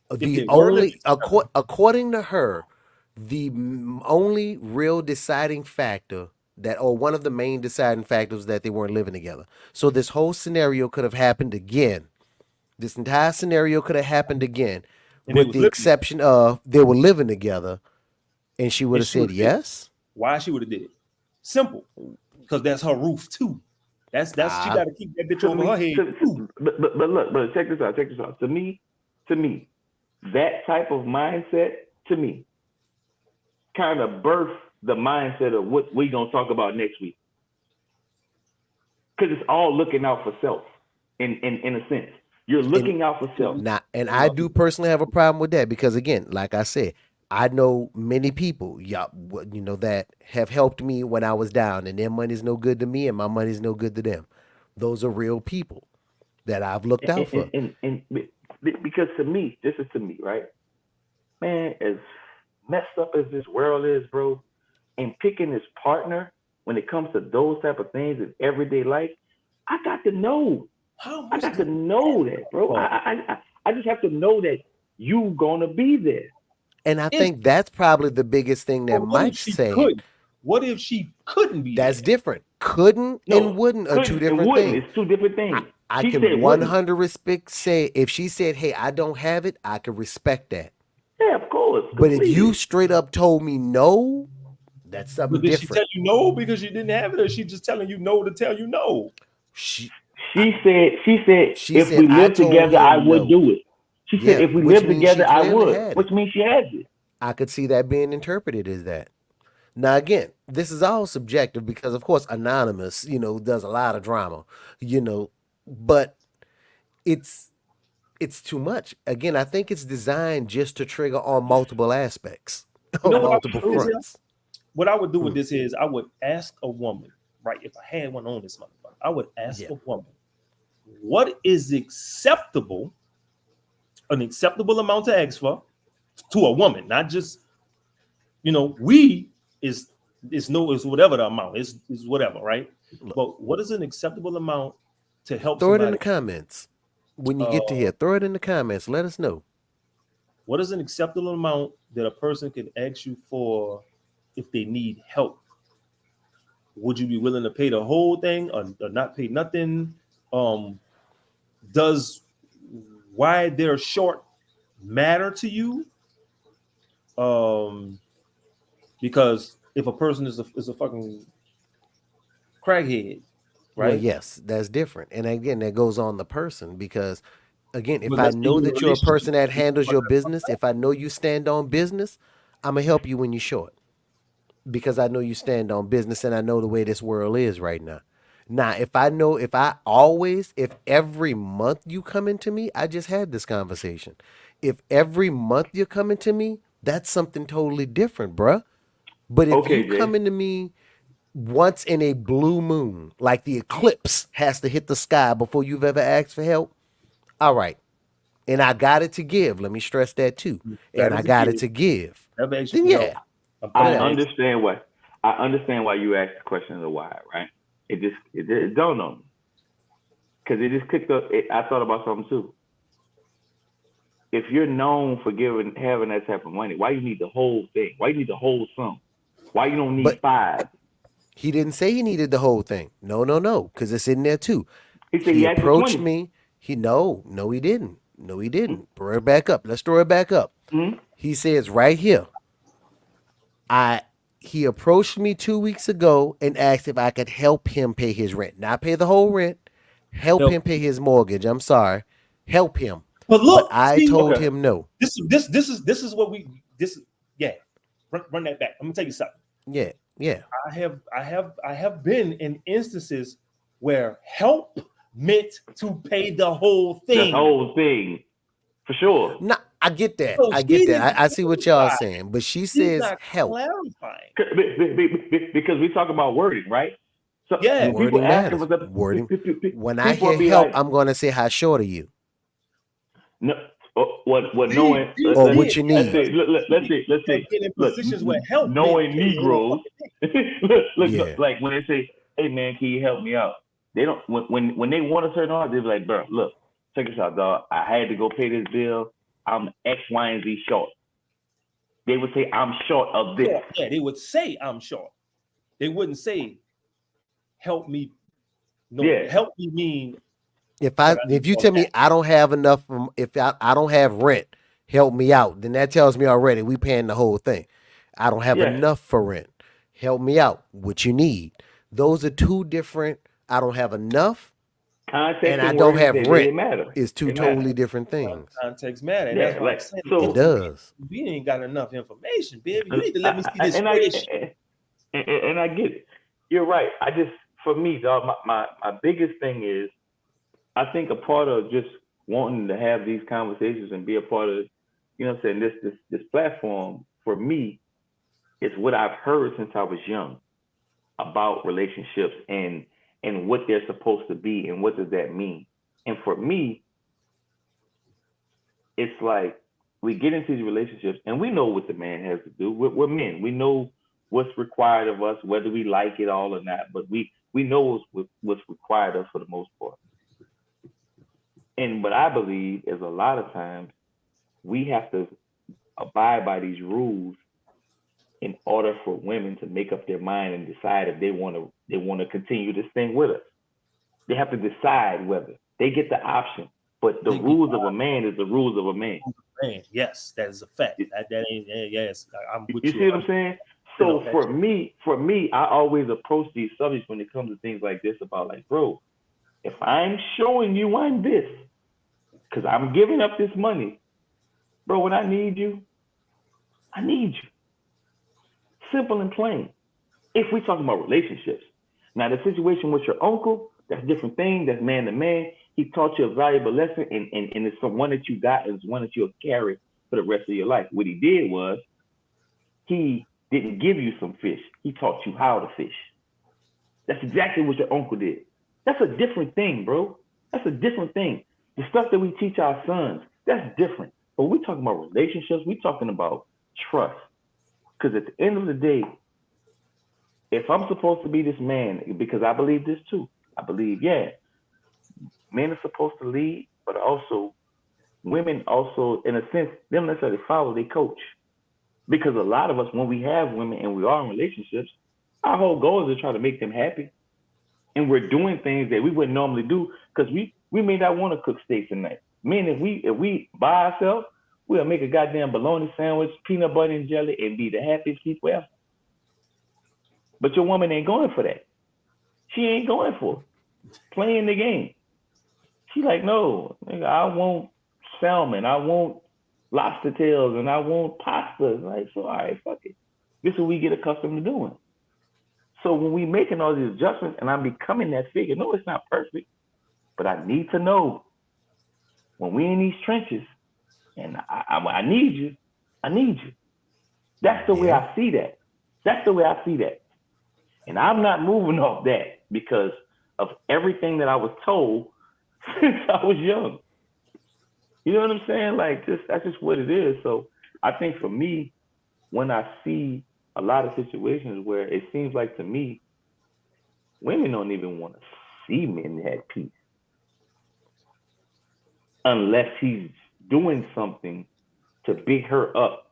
the they were only living together. according to her, the only real deciding factor that, or one of the main deciding factors, that they weren't living together. So this whole scenario could have happened again. This entire scenario could have happened again, And they with was the living exception of they were living together, and she would And have she said would've did it. yes. Why she would have did it? Simple, because that's her roof too. That's she got to keep that bitch over her head. too. But look, but check this out. To me, that type of mindset, to me, kind of birthed the mindset of what we gonna talk about next week. Because it's all looking out for self, in a sense. You're looking out for self. Now, and I do personally have a problem with that because, again, like I said, I know many people, that have helped me when I was down, and their money's no good to me, and my money's no good to them. Those are real people that I've looked out for. And because to me, this is to me, right? Man, as messed up as this world is, bro, and picking his partner when it comes to those type of things in everyday life, I got to know. I got to know that, bro. I just have to know that you gonna be there. And I think that's probably the biggest thing that But Mike's saying. couldn't? What if she couldn't be? That's there? different. Couldn't and wouldn't are two Couldn't and different wouldn't. things. It's two different things. I She can said wouldn't. 100 respect say if she said, "Hey, I don't have it," I can respect that. Yeah, of course. But if you completely. straight up told me no, that's something But did she different. tell you no because you didn't have it, or she just telling you no to tell you no? She She said, She if said, we "I live told together, him I would no." do it. She Yeah, said, if we which live means together, she I clearly would. had it. Which means she has it. I could see that being interpreted as that. Now, again, this is all subjective because, of course, Anonymous, does a lot of drama, but it's too much. Again, I think it's designed just to trigger on multiple aspects, You know on what I multiple would do is, fronts. what I would do with Hmm. this is I would ask a woman, right? If I had one on this motherfucker, I would ask Yeah. a woman, what is acceptable, an acceptable amount to ask for to a woman, not just, we is whatever the amount is whatever, right? Look, But what is an acceptable amount to help throw it in the somebody? comments. When you Uh, get to here, throw it in the comments. Let us know. what is an acceptable amount that a person can ask you for if they need help? Would you be willing to pay the whole thing or not pay nothing? Um, does why they're short matter to you? Um, because if a person is a fucking crackhead, Well, right? yes, that's different. And again, that goes on the person because, again, if But I let's say know you're in a that you're a relationship. person that handles your business, if I know you stand on business, I'm going to help you when you're short because I know you stand on business and I know the way this world is right now. Now, if every month you come into me, I just had this conversation. If every month you're coming to me, that's something totally different, bruh. But if you Okay, come Jay. into me once in a blue moon, like the eclipse has to hit the sky before you've ever asked for help, all right. And I got it to give. Let me stress that too. That And is I a got it kid. to give. Never asked you Then for help. yeah. I'm I coming Yeah. to ask. understand why you asked the question of the why, right? It dawned on me because it just clicked up. I thought about something too. If you're known for having that type of money, why you need the whole thing? Why you need the whole sum? Why you don't need But five? he didn't say he needed the whole thing. No, no, no. Because it's in there too. He said He he asked for approached 20. me. No, he didn't. No, he didn't. Throw it back up. Let's throw it back up. Mm-hmm. He says right here, I he approached me 2 weeks ago and asked if I could help him pay his rent. Not pay the whole rent, help Help. him pay his mortgage. I'm sorry. Help him. But But look, I see, told Okay. him no. this is what we this yeah. Run that back. I'm gonna tell you something. Yeah, yeah. I have been in instances where help meant to pay the whole The thing. whole thing, for sure. No, I get that. So I she get that. didn't I see what y'all clarify. saying. But she She's says not help. clarifying. Because we talk about wording, right? So Yeah. when people Wording asking matters. for stuff, Wording. When I people hear will be help, like, I'm gonna say how short are you? no, what knowing, She Or what did. you let's need. say, let's Have say, been in look, positions where help meant knowing pay the whole Negroes, fucking thing. look, Yeah. like when they say, hey man, can you help me out? They don't, when they want a certain order, they be like, bro, look, check this out, dog. I had to go pay this bill. I'm X, Y, and Z short. They would say, I'm short of this. Yeah, they would say I'm short. They wouldn't say help me. No, Yeah, help me mean If that I I need if you more tell me cash. I don't have enough, if I don't have rent, help me out. Then that tells me already we paying the whole thing. I don't have yeah. enough for rent. Help me out. What you need? Those are two different. I don't have enough, and Context I and don't wording, have they rent. matter. Is two They matter. totally different things. Context matter, and that's Yeah, why I'm like saying It so. does. we ain't got enough information, baby. You And need to let me see this and I spreadsheet. and I get it. You're right. I just, for me, dog, my biggest thing is I think a part of just wanting to have these conversations and be a part of, what I'm saying, this platform for me is what I've heard since I was young about relationships and what they're supposed to be and what does that mean. And for me, it's like we get into these relationships and we know what the man has to do. We're men. We know what's required of us, whether we like it all or not. But we know what's required of us for the most part. And what I believe is a lot of times we have to abide by these rules in order for women to make up their mind and decide if they want to continue this thing with us. They have to decide whether they get the option. But the They get rules of a man is the rules of a man. man. Yes, that is a fact. That ain't. Yes, I'm with You you. see what I'm saying? So 100% for me, I always approach these subjects when it comes to things like this about like, bro, if I'm showing you I'm this, because I'm giving up this money, bro, when I need you, I need you. Simple and plain. If we talking about relationships. Now the situation with your uncle, That's a different thing. That's man to man. He taught you a valuable lesson, and it's one that you got, and it's one that you'll carry for the rest of your life. What he did was he didn't give you some fish. He taught you how to fish. That's exactly what your uncle did. That's a different thing, bro. That's a different thing. The stuff that we teach our sons, that's different. But we're talking about relationships. We're talking about trust. Because at the end of the day, if I'm supposed to be this man, because I believe this too, I believe, yeah, men are supposed to lead, but also women also, in a sense, they don't necessarily follow their coach. Because a lot of us, when we have women and we are in relationships, our whole goal is to try to make them happy. And we're doing things that we wouldn't normally do because we may not want to cook steaks tonight. Men, if we by ourselves, we'll make a goddamn bologna sandwich, peanut butter and jelly, and be the happiest people ever. But your woman ain't going for that. She ain't going for playing the game. She like, no, nigga, I want salmon, I want lobster tails, and I want pasta. Like, so all right, fuck it. This is what we get accustomed to doing. So when we making all these adjustments and I'm becoming that figure, no, it's not perfect, but I need to know when we in these trenches and I need you, I need you. That's the way I see that. That's the way I see that. And I'm not moving off that because of everything that I was told since I was young. You know what I'm saying? Like, that's just what it is. So I think for me, when I see a lot of situations where it seems like to me, women don't even want to see men at peace unless he's doing something to big her up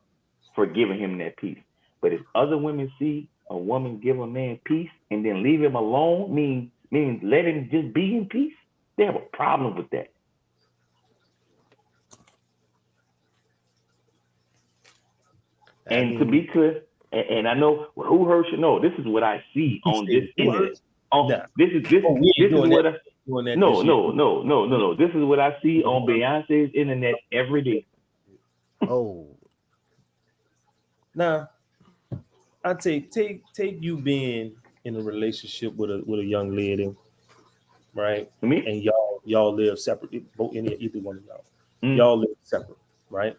for giving him that peace. But if other women see a woman give a man peace and then leave him alone, meaning let him just be in peace, they have a problem with that. And to be clear, and I know who hurt you. No, this is what I see on this internet. This is what I. No. This is what I see on Beyonce's internet every day. Oh. Now, I take you being in a relationship with a young lady, right? Me? And y'all live separately. Both either one of y'all. Y'all live separate, right?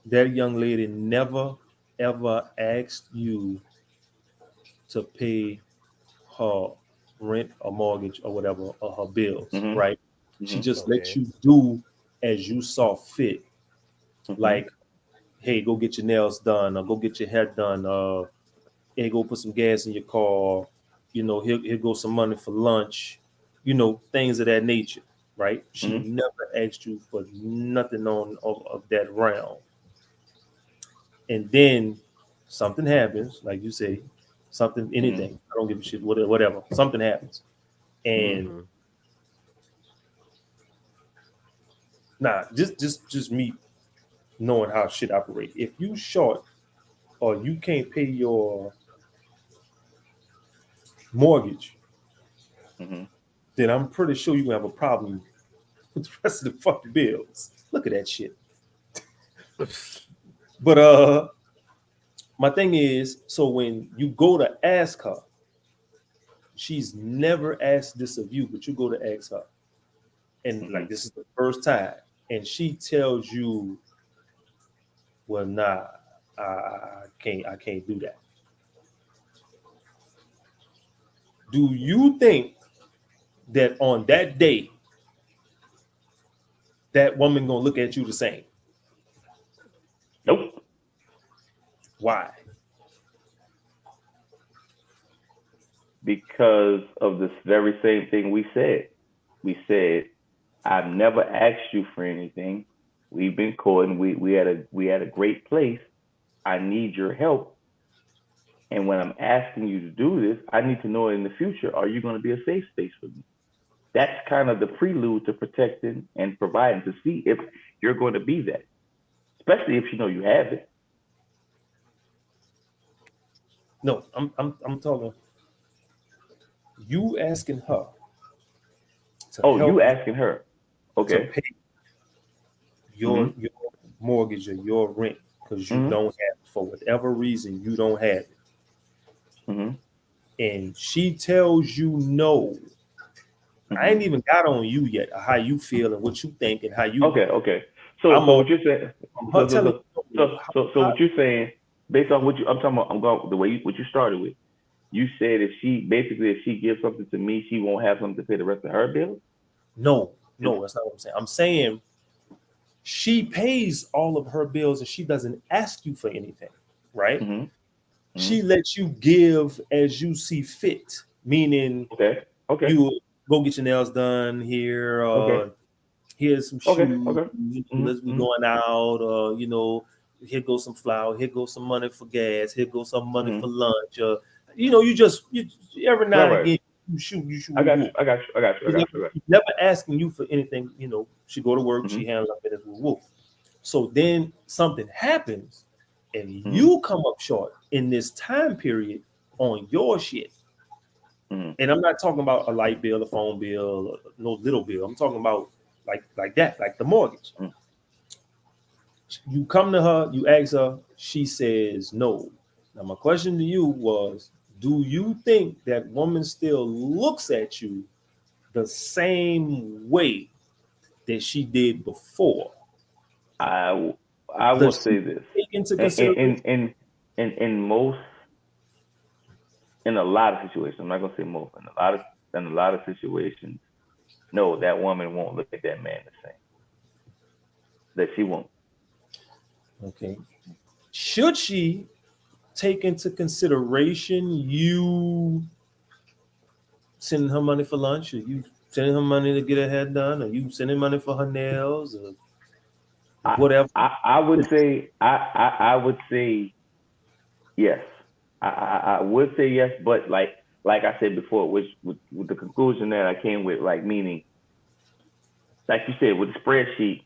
That young lady never ever asked you to pay her rent or mortgage or whatever or her bills, right? She just let you do as you saw fit. Like, hey, go get your nails done or go get your hair done. Hey, go put some gas in your car. You know, here goes some money for lunch. You know, things of that nature, right? She never asked you for nothing of that realm. And then something happens, like you say, anything. I don't give a shit, whatever. Something happens. And just me knowing how shit operates. If you short or you can't pay your mortgage, then I'm pretty sure you're gonna have a problem with the rest of the fucking bills. Look at that shit. But my thing is, so when you go to ask her, she's never asked this of you, but you go to ask her, and like this is the first time, and she tells you, "Well, nah, I can't do that." Do you think that on that day, that woman gonna look at you the same? Nope. Why? Because of this very same thing we said. We said, I've never asked you for anything. We've been courting. We had a great place. I need your help. And when I'm asking you to do this, I need to know in the future, are you going to be a safe space for me? That's kind of the prelude to protecting and providing to see if you're going to be that, especially if you know you have it. No, I'm talking. You asking her. You asking her. Okay. To pay your mortgage or your rent because you don't have it for whatever reason you don't have it. and she tells you no, I ain't even got on you yet. How you feel and what you think and how you. Okay. So I'm what you're saying? her telling you So what you're saying, based on what you, I'm talking about, I'm going the way what you started with. You said if she gives something to me, she won't have something to pay the rest of her bills. no, that's not what I'm saying. I'm saying she pays all of her bills and she doesn't ask you for anything, right? Mm-hmm. She lets you give as you see fit, meaning Okay. you go get your nails done here, Okay. here's some Okay. shoes, Okay. let's be Mm-hmm. going out, here goes some flour, here goes some money for gas, here goes some money for lunch, you every now and Right. again you shoot I got you. woo. I got you. I got you. I got you. I got She's never asking you for anything, she go to work, you. she handles up business, woo. So then something happens and Mm-hmm. you come up short in this time period on your shit. Mm-hmm. And I'm not talking about a light bill, a phone bill, no little bill. I'm talking about like that, like the mortgage. Mm-hmm. You come to her, you ask her, she says no. Now my question to you was, do you think that woman still looks at you the same way that she did before? I will Does say she this. take into In consideration? in most, in a lot of situations, I'm not gonna say most, in a lot of situations, no, that woman won't look at that man the same. That she won't. Okay. Should she take into consideration you sending her money for lunch, or you sending her money to get her hair done, or you sending money for her nails, or whatever? I would say I would say yes. I would say yes, but like I said before, which with the conclusion that I came with, like meaning, like you said, with the spreadsheet,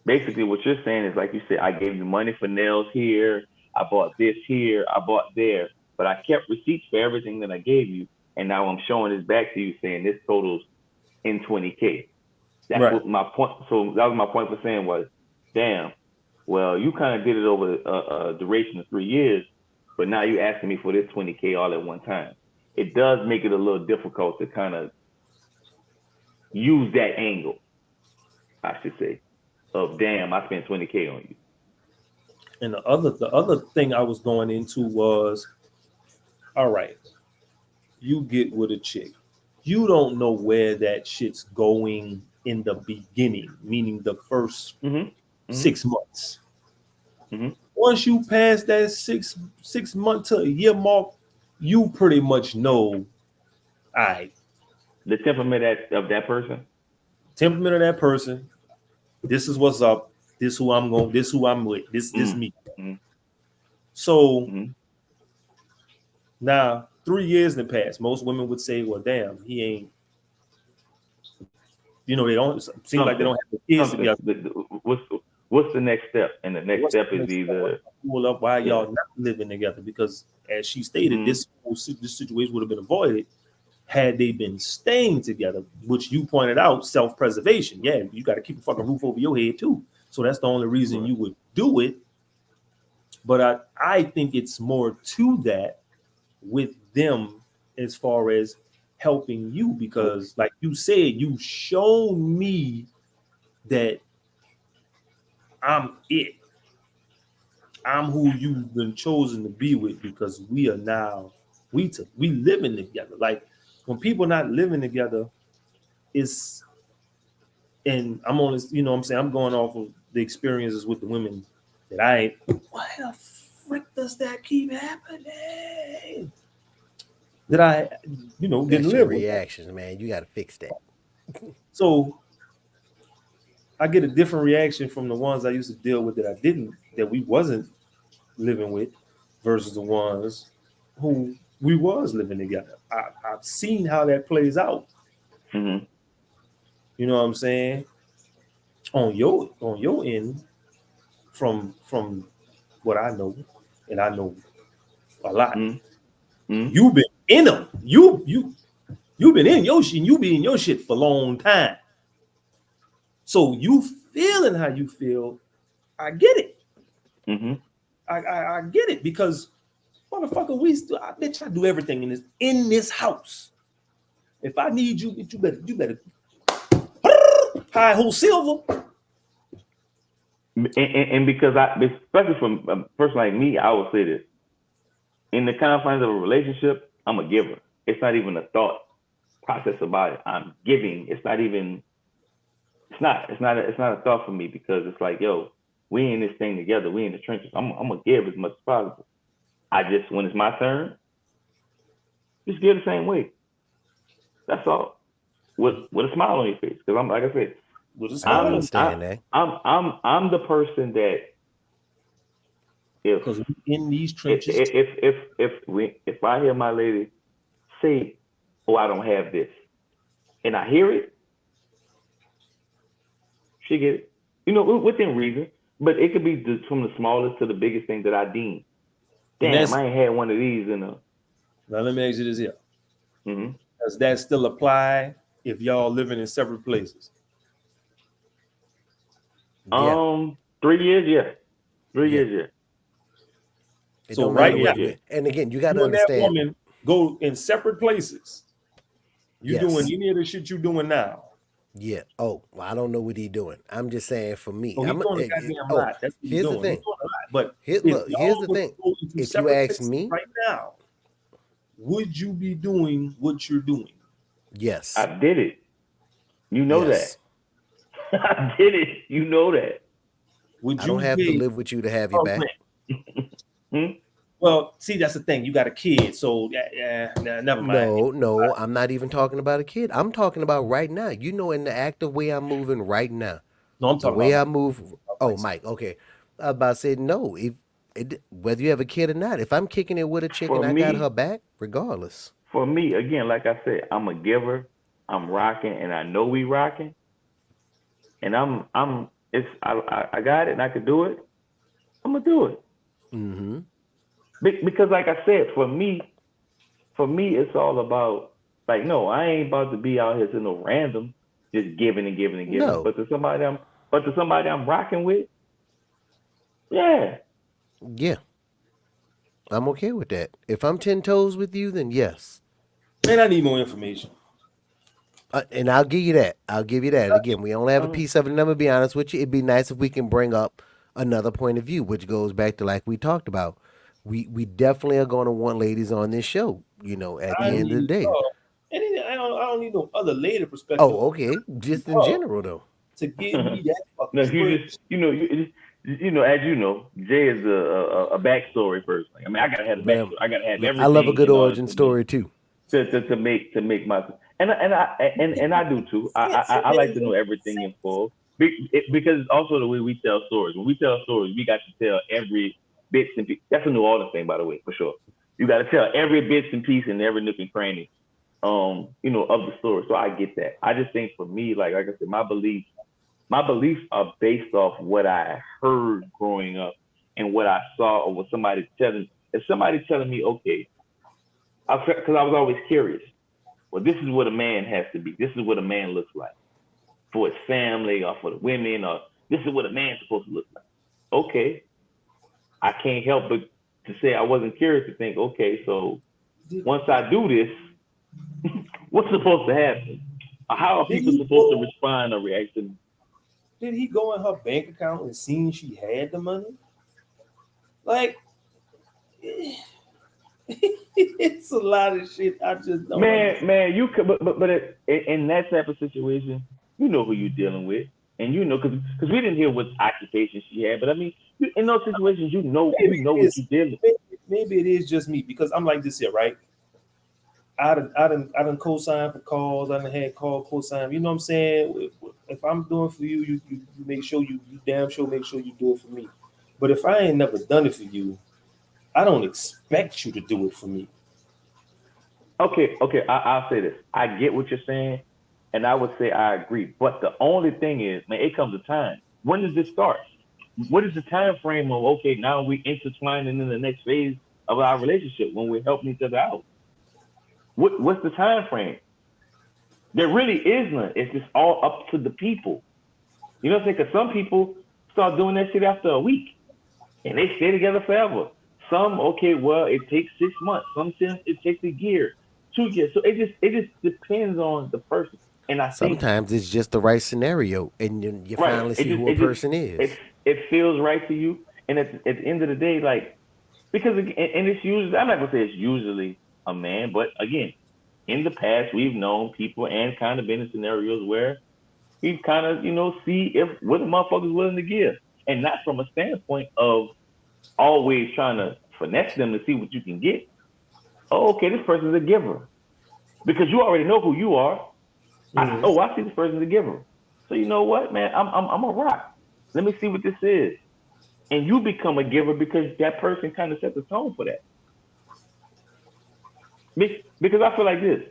basically what you're saying is like you said, I gave you money for nails here, I bought this here, I bought there, but I kept receipts for everything that I gave you, and now I'm showing this back to you saying this totals in 20K. That's Right. what my point. So that was my point for saying was, damn. Well, you kind of did it over a duration of 3 years, but now you're asking me for this 20K all at one time. It does make it a little difficult to kind of use that angle, I should say, of damn, I spent 20K on you. And the other thing I was going into was, all right, you get with a chick. You don't know where that shit's going in the beginning, meaning the first Mm-hmm. Mm-hmm. 6 months. Mm-hmm. Once you pass that six month to a year mark, you pretty much know, all right, The temperament of that person. temperament of that person. This is what's up. This who I'm going. This who I'm with. This me. Mm-hmm. So Mm-hmm. now 3 years in the past, most women would say, "Well, damn, he ain't." They don't seem like they don't have the kids together. What's the next step? And the next What's step the is next step? either Pull up why yeah. y'all not living together? Because as she stated, Mm-hmm. this situation would have been avoided had they been staying together, which you pointed out, self-preservation. Yeah, you got to keep a fucking roof over your head too. So that's the only reason Right. you would do it. But I think it's more to that with them as far as helping you, because like you said, you shown me that I'm it. I'm who you've been chosen to be with, because we are now we living together. Like when people not living together, it's, and I'm only, what I'm saying, I'm going off of the experiences with the women that I ain't. Why the frick does that keep happening? That I, didn't That's your live with. reactions, man. You got to fix that. So I get a different reaction from the ones I used to deal with that we wasn't living with, versus the ones who we was living together. I've seen how that plays out. Mm-hmm. You know what I'm saying? On your end, from what I know, and I know a lot. Mm-hmm. You've been in them. You've been in your shit. And you be in your shit for a long time. So you feeling how you feel. I get it. Mm-hmm. I get it, because Motherfucker, I bet I do everything in this house. If I need you, you better high hole silver. And because especially from a person like me, I would say this: in the confines of a relationship, I'm a giver. It's not even a thought process about it. I'm giving. It's not even. It's not a thought for me because it's like, yo, we in this thing together. We in the trenches. I'm gonna give as much as possible. I just, when it's my turn, just give the same way. That's all. With a smile on your face, because I'm, like I said, With a I smile. understand that. I'm the person that Because in these trenches, if I hear my lady say, "Oh, I don't have this," and I hear it, she get it. You know, within reason, but it could be from the smallest to the biggest thing that I deem. Damn, I ain't had one of these in a. now let me ask you this here. Mm-hmm. Does that still apply if y'all living in separate places? Yeah. 3 years, yeah. 3 Yeah. years, yeah. It So don't right matter now, what we. And again, you got to you and that understand. woman go in separate places. You Yes. doing any of the shit you doing now? Yeah. Oh, well, I don't know what he doing. I'm just saying for me. Oh, he's doing a goddamn lot. That's what he's here's the doing. He's thing. doing a lot. But if Look, here's y'all the was thing. to go into If you separate ask places me, right now, would you be doing what you're doing? yes. I did it. You know Yes. that. I did it. You know that. Would I you don't have to pay live with you to have you per back. rent? Well, see, that's the thing. You got a kid, so never mind. No, I'm not even talking about a kid. I'm talking about right now. You know, in the active way I'm moving right now, No, I'm the talking way about I move. Oh, Mike. Okay, I was about to say no. If whether you have a kid or not, if I'm kicking it with a chicken, For I got her me, back regardless. again, like I said, I'm a giver. I'm rocking, and I know we rocking. And I got it, and I could do it. I'm gonna do it. Mm-hmm. Because, like I said, for me, it's all about, like, no, I ain't about to be out here to no random, just giving and giving and giving. No. But to somebody I'm rocking with, yeah. Yeah, I'm okay with that. If I'm 10 toes with you, then yes. Man, I need more information. And I'll give you that. I'll give you that. Again, we only have a piece of it. And I'm gonna be honest with you. It'd be nice if we can bring up another point of view, which goes back to like we talked about. We definitely are going to want ladies on this show. You know, at the I end of the need day. I don't need no other lady perspective. Oh, okay. Just in Her general, though. to give me that fucking No, you just, as you know, Jay is a backstory person. I mean, I gotta have a Man, backstory. I gotta have I love a everything good in order origin to story too. make my, and I do too. I like to know everything in full because it's also the way we tell stories. When we tell stories, we got to tell every bits and piece. That's a New Orleans thing, by the way, for sure. You got to tell every bits and piece and every nook and cranny, of the story. So I get that. I just think for me, like I said, my beliefs are based off what I heard growing up and what I saw or what somebody telling. If somebody's telling me, okay, because I was always curious. Well, this is what a man has to be. This is what a man looks like for his family or for the women, or this is what a man's supposed to look like. Okay, I can't help but to say I wasn't curious to think, okay, so once I do this, what's supposed to happen? How are people supposed to respond or react to me? Did he go in her bank account and seen she had the money? Like, it's a lot of shit. I just don't. Man, you could, but in that type of situation, you know who you're dealing with, and because we didn't hear what occupation she had, but I mean, in those situations, you know what you're dealing with. Maybe it is just me because I'm like this here, right? I done co-sign for calls. I done had co-sign. You know what I'm saying? If I'm doing for you, you make sure you damn sure make sure you do it for me. But if I ain't never done it for you, I don't expect you to do it for me. Okay, I'll say this. I get what you're saying, and I would say I agree. But the only thing is, man, it comes a time. When does this start? What is the time frame of, okay, now we intertwining in the next phase of our relationship when we're helping each other out? What's the time frame? There really is none. It's just all up to the people. You know what I'm saying? Because some people start doing that shit after a week, and they stay together forever. some okay, well, it takes 6 months. Sometimes it takes a year, 2 years. So it just depends on the person. And I think Sometimes it's just the right scenario, and you right, finally see who a person is. it feels right to you. And at the end of the day, like because and it's usually I'm not gonna say it's usually a man, but again, in the past we've known people and kind of been in scenarios where we've kind of see if what the motherfucker's willing to give, and not from a standpoint of always trying to finesse them to see what you can get. Oh, okay, this person's a giver because you already know who you are. I see this person's a giver. So you know what, man, I'm a rock. Let me see what this is, and you become a giver because that person kind of set the tone for that. Because I feel like this,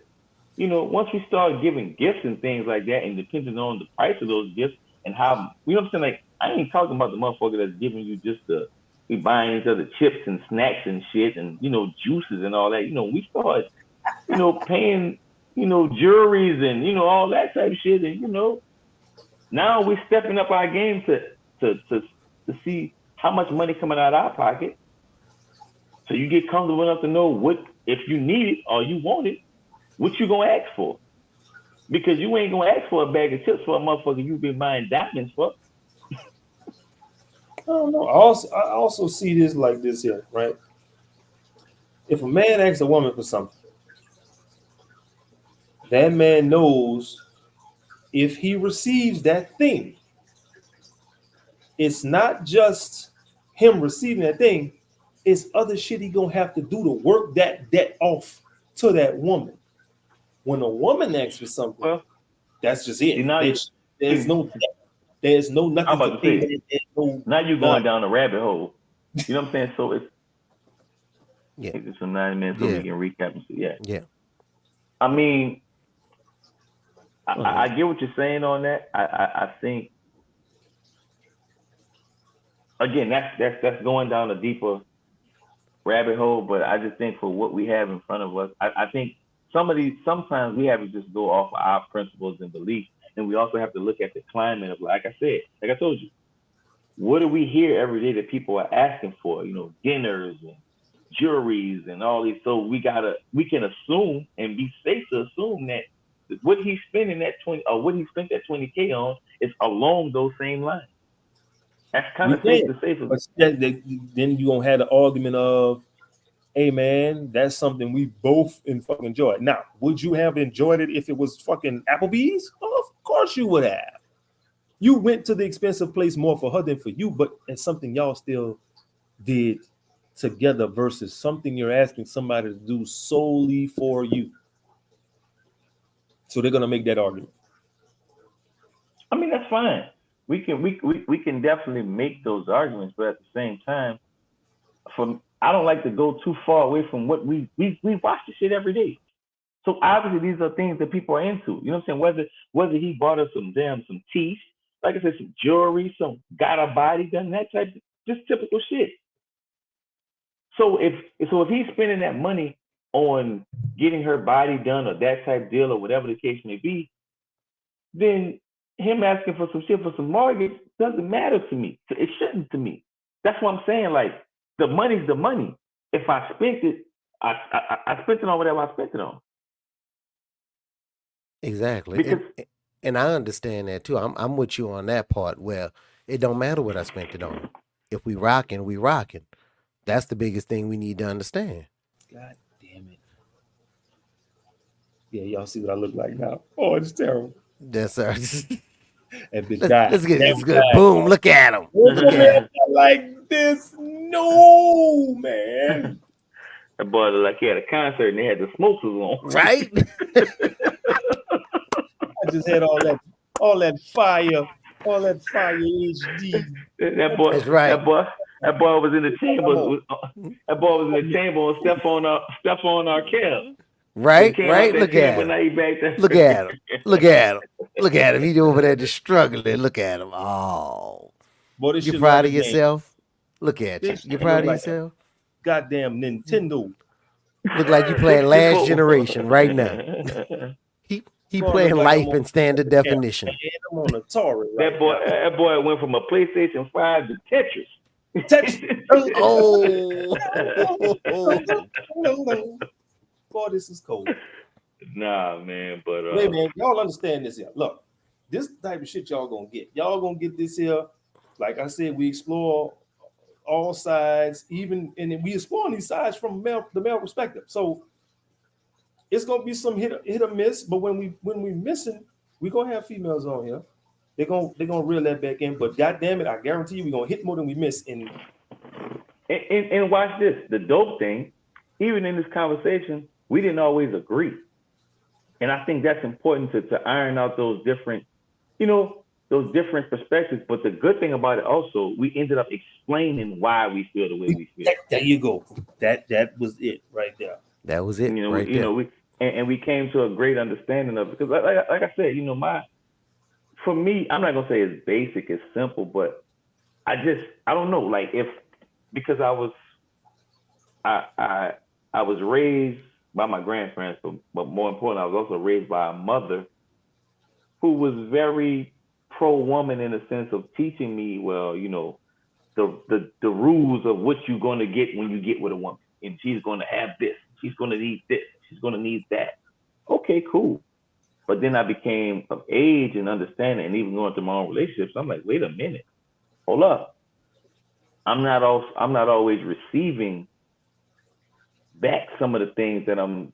once we start giving gifts and things like that, and depending on the price of those gifts and how, what I'm saying? Like, I ain't talking about the motherfucker that's giving you just we buying each other chips and snacks and shit and, juices and all that. We start, paying, juries and, all that type of shit. And, now we're stepping up our game to see how much money coming out of our pocket. So you get comfortable enough to know what, if you need it or you want it, what you gonna ask for? Because you ain't gonna ask for a bag of chips for a motherfucker you've been buying diamonds for. I don't know. I also see this like this here, right? If a man asks a woman for something, that man knows if he receives that thing, it's not just him receiving that thing, it's other shit he gonna have to do to work that debt off to that woman. When a woman asks for something, Well, that's just it. now There's no debt. There's no nothing I'm about to say, There's no, now you're going down a rabbit hole. You know what I'm saying? So it's Yeah, take this for 9 minutes so we can recap and see. Yeah. yeah. I mean, I get what you're saying on that. I think again that's going down a deeper rabbit hole, but I just think for what we have in front of us, I think sometimes we have to just go off of our principles and beliefs, and we also have to look at the climate of, like I told you, what do we hear every day that people are asking for? Dinners and juries and all these. So we can assume and be safe to assume that what he's spending that 20 or what he spent that 20K on is along those same lines. That's kind of safe to say. But then you gonna have the argument of, hey man, that's something we both fucking enjoyed. Now, would you have enjoyed it if it was fucking Applebee's? Of course you would have. You went to the expensive place more for her than for you, but it's something y'all still did together versus something you're asking somebody to do solely for you. So they're gonna make that argument. I mean, that's fine. We can definitely make those arguments, but at the same time, I don't like to go too far away from what we watch the shit every day. So obviously these are things that people are into. You know what I'm saying? Whether he bought us some teeth, like I said, some jewelry, some got a body done, that type of just typical shit. So if he's spending that money on getting her body done or that type deal or whatever the case may be, then him asking for some shit for some mortgage doesn't matter to me. It shouldn't to me. That's what I'm saying. Like, the money's the money. If I spent it, I spent it on whatever I spent it on. Exactly. Because And I understand that too. I'm with you on that part where it don't matter what I spent it on. If we rocking, we rocking. That's the biggest thing we need to understand. God damn it. Yeah, y'all see what I look like now. Oh, it's terrible. That's our. And bitch died. Let's get Damn this good. died. Boom! Look at him. Look at like this. No, man. that boy looked like he had a concert and they had the smokers on. Right? I just had all that fire HD. That boy, That's right. that boy was in the chamber. That boy was in the chamber and Stephon Arkell. Right? He came Right? out that Look chamber, at now him. he back there. Look at him. Look at him. Look at him. He over there just struggling. Look at him. Oh. Boy, this You shit proud like of a game. yourself? Look at you. This You shit proud of look like yourself? Goddamn Nintendo. Look like you playing last generation right now. He Boy, playing look like life I'm in standard Yeah, definition. man, I'm on Atari right that boy went from a PlayStation 5 to Tetris. Text. Oh. Boy, this is cold. Nah, man, but Hey man, y'all understand this here. Look, this type of shit y'all gonna get. Y'all gonna get this here. Like I said, we explore all sides, even and we exploring these sides from the male perspective. So it's gonna be some hit or miss, but when we missing, we gonna have females on here. They're gonna reel that back in. But goddamn it, I guarantee you, we gonna hit more than we miss. and watch this. The dope thing, even in this conversation, we didn't always agree. And I think that's important to iron out those different, those different perspectives. But the good thing about it also, we ended up explaining why we feel the way we feel. There you go. That was it right there. That was it right we, there. we came to a great understanding of it. Because like I said, for me, I'm not gonna say it's basic, it's simple, but I don't know, like because I was raised by my grandparents, but more importantly, I was also raised by a mother who was very pro-woman in the sense of teaching me, well, the rules of what you're going to get when you get with a woman. And she's going to have this, she's going to need this, she's going to need that. Okay, cool. But then I became of age and understanding, and even going through my own relationships, I'm like, wait a minute, hold up. I'm not always receiving back some of the things that I'm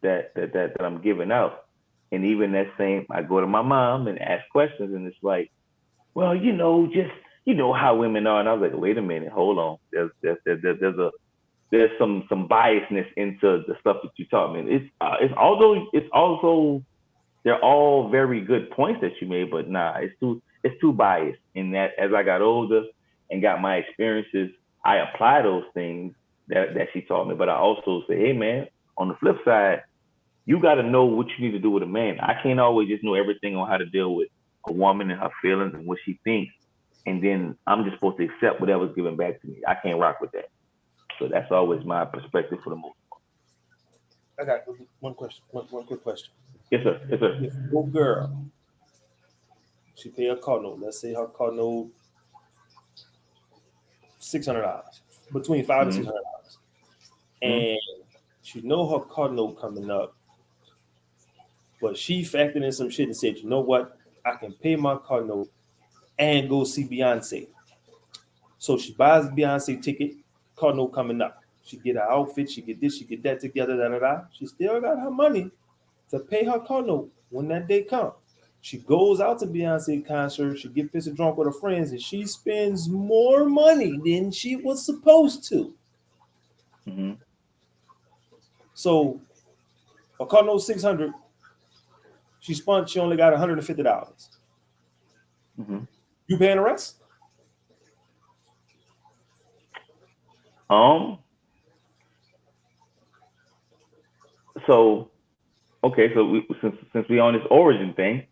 giving out. And even that same, I go to my mom and ask questions, and it's like, well, how women are. And I was like, wait a minute, hold on. There's some biasness into the stuff that you taught me. It's also they're all very good points that you made, but nah, it's too biased. In that, as I got older and got my experiences, I apply those things that she taught me. But I also say, hey man, on the flip side, you got to know what you need to do with a man. I can't always just know everything on how to deal with a woman and her feelings and what she thinks, and then I'm just supposed to accept whatever's given back to me. I can't rock with that. So that's always my perspective for the most part. I got one question. One quick question. Yes, sir. Yes, sir. If your girl, she pay a car note. Let's say her car note $600, between $500 and $600, and she know her car note coming up, but she factored in some shit and said, you know what, I can pay my car note and go see Beyonce. So she buys a Beyonce ticket, car note coming up. She get her outfit, she get this, she get that together, da. She still got her money to pay her car note when that day comes. She goes out to Beyonce concert, she get pissed drunk with her friends, and she spends more money than she was supposed to. Mm-hmm. So a car note $600, she only got $150. Mm-hmm. You paying the rest? So okay, so since we on this origin thing,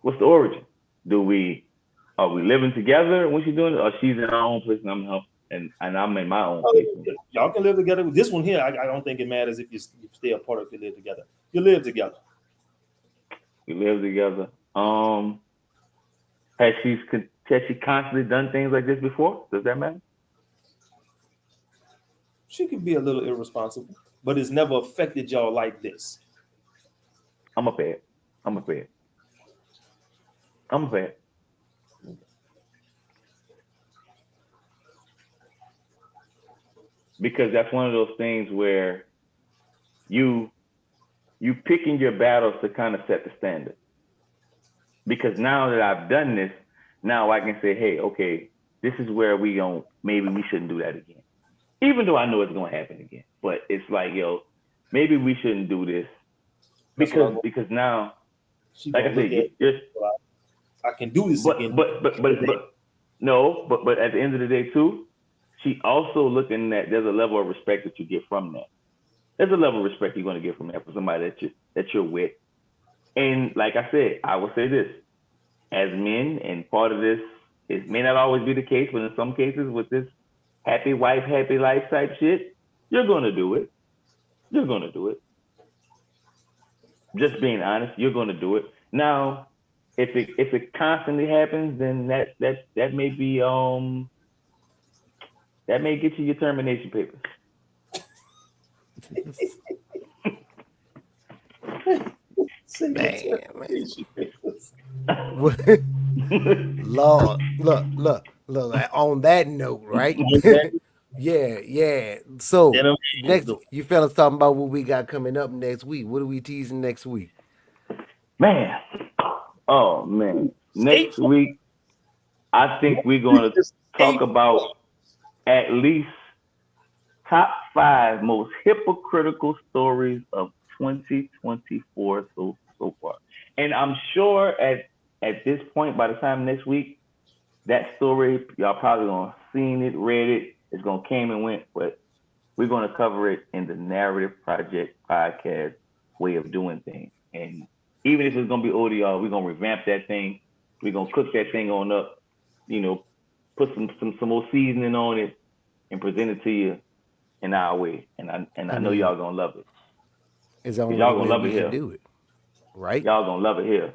what's the origin? Are we living together when she's doing it, or she's in her own place and I'm in her, and I'm in my own place? Y'all can live together. This one here, I don't think it matters if you stay apart or if you live together. You live together. We live together. Has she constantly done things like this before? Does that matter? She could be a little irresponsible, but it's never affected y'all like this. I'm a fan. Because that's one of those things where you picking your battles to kind of set the standard. Because now that I've done this, now I can say, hey, okay, this is where maybe we shouldn't do that again. Even though I know it's gonna happen again. But it's like, maybe we shouldn't do this. Because now, like I said, I can do this again. But at the end of the day too, she also looking at, there's a level of respect that you get from that. There's a level of respect you're going to get from that for somebody that you're with. And like I said, I will say this, as men, and part of this, it may not always be the case, but in some cases with this happy wife, happy life type shit, you're going to do it. Just being honest, you're going to do it. Now, if it constantly happens, then that may be That may get you your termination papers. Man. Lord, look. On that note, right? yeah. So next, you fellas talking about what we got coming up next week. What are we teasing next week? Man, oh man, next week I think we're gonna talk about at least top 5 most hypocritical stories of 2024 so far. And I'm sure at this point, by the time next week, that story y'all probably gonna seen it, read it. It's gonna came and went, but we're gonna cover it in the Narrative Project podcast way of doing things. And even if it's gonna be audio, we're gonna revamp that thing. We're gonna cook that thing on up. You know, put some more seasoning on it and present it to you in our way. And I know y'all gonna love it. It's only Y'all the gonna way love we it can here. do it, right? Y'all gonna love it here.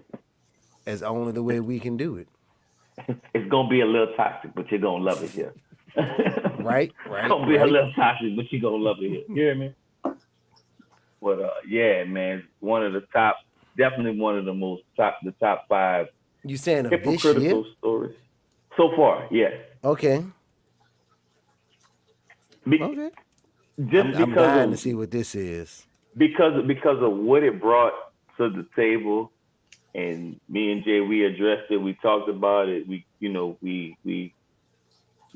It's only the way we can do it. It's gonna be a little toxic, but you're gonna love it here. Right. It's gonna be a little toxic, but you're gonna love it here. You hear me? But yeah, man, definitely one of the top 5 You saying of this hypocritical year? stories so far. Yes. Okay. Okay. I'm dying to see what this is. Because of what it brought to the table, and me and Jay, we addressed it. We talked about it.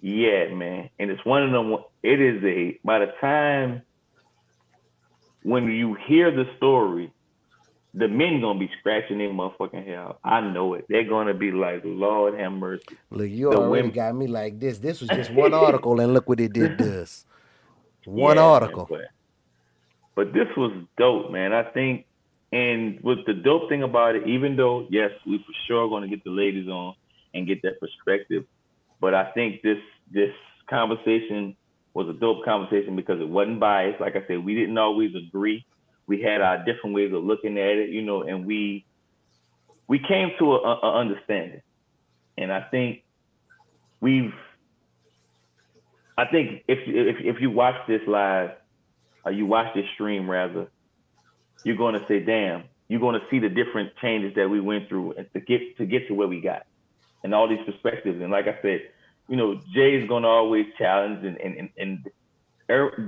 Yeah, man. And it's one of them. It is by the time when you hear the story, the men gonna be scratching their motherfucking hair out. I know it. They're gonna be like, Lord have mercy. Look, you already got me like this. This was just one article, and look what it did to us. One article. Man, but this was dope, man. I think, and with the dope thing about it, even though, yes, we for sure going to get the ladies on and get that perspective, but I think this conversation was a dope conversation because it wasn't biased. Like I said, we didn't always agree. We had our different ways of looking at it, you know, and we came to a understanding. And I think if you watch this live, or you watch this stream rather, you're going to say, damn, you're going to see the different changes that we went through to get to where we got, and all these perspectives. And like I said, you know, Jay is going to always challenge, and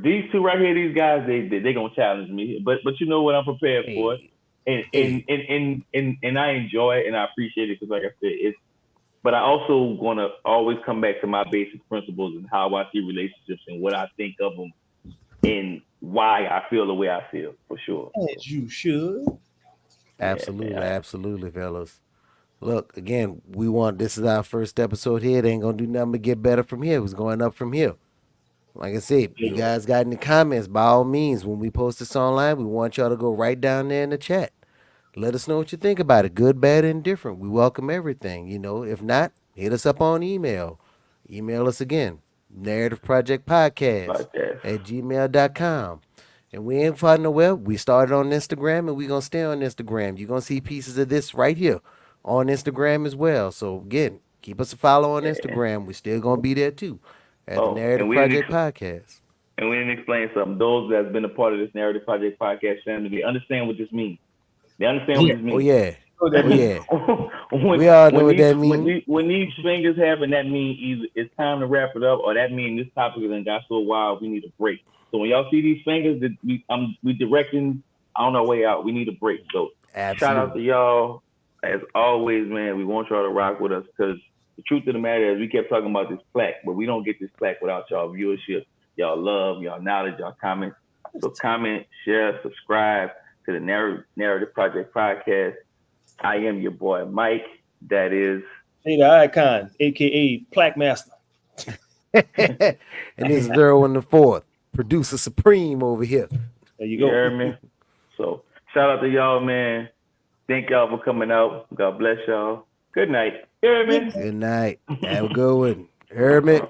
these two right here, these guys, they going to challenge me. But you know what, I'm prepared for it, and I enjoy it and I appreciate it because, like I said, but I also want to always come back to my basic principles and how I see relationships and what I think of them and why I feel the way I feel, for sure. As you should. Absolutely, absolutely, fellas. Look, again, this is our first episode here. It ain't gonna do nothing but get better from here. It was going up from here. Like I said, you guys got any comments, by all means, when we post this online, we want y'all to go right down there in the chat. Let us know what you think about it, good, bad, and different. We welcome everything, you know. If not, hit us up on email. Email us again, Narrative Project Podcast at gmail.com. And we ain't fighting the web. We started on Instagram, and we're going to stay on Instagram. You're going to see pieces of this right here on Instagram as well. So, again, keep us a follow on Instagram. We're still going to be there, too, at the Narrative Project Podcast. And we didn't explain something. Those that's been a part of this Narrative Project Podcast family, they understand what this means. They understand what this means. Oh, yeah. We all know what that means. When these fingers happen, that means either it's time to wrap it up, or that means this topic has got so wild we need a break. So when y'all see these fingers, we directing on our way out. We need a break. So shout out to y'all. As always, man, we want y'all to rock with us because the truth of the matter is we kept talking about this plaque, but we don't get this plaque without y'all viewership, y'all love, y'all knowledge, y'all comments. So comment, share, subscribe to the Narrative Project Podcast. I am your boy Mike. That is the Icon, aka Plaque Master. And this is Earl in the Fourth, producer supreme over here. There you go. You heard me? So shout out to y'all, man. Thank y'all for coming out. God bless y'all. Good night. You heard me? Good night. Have a good one. Heard me?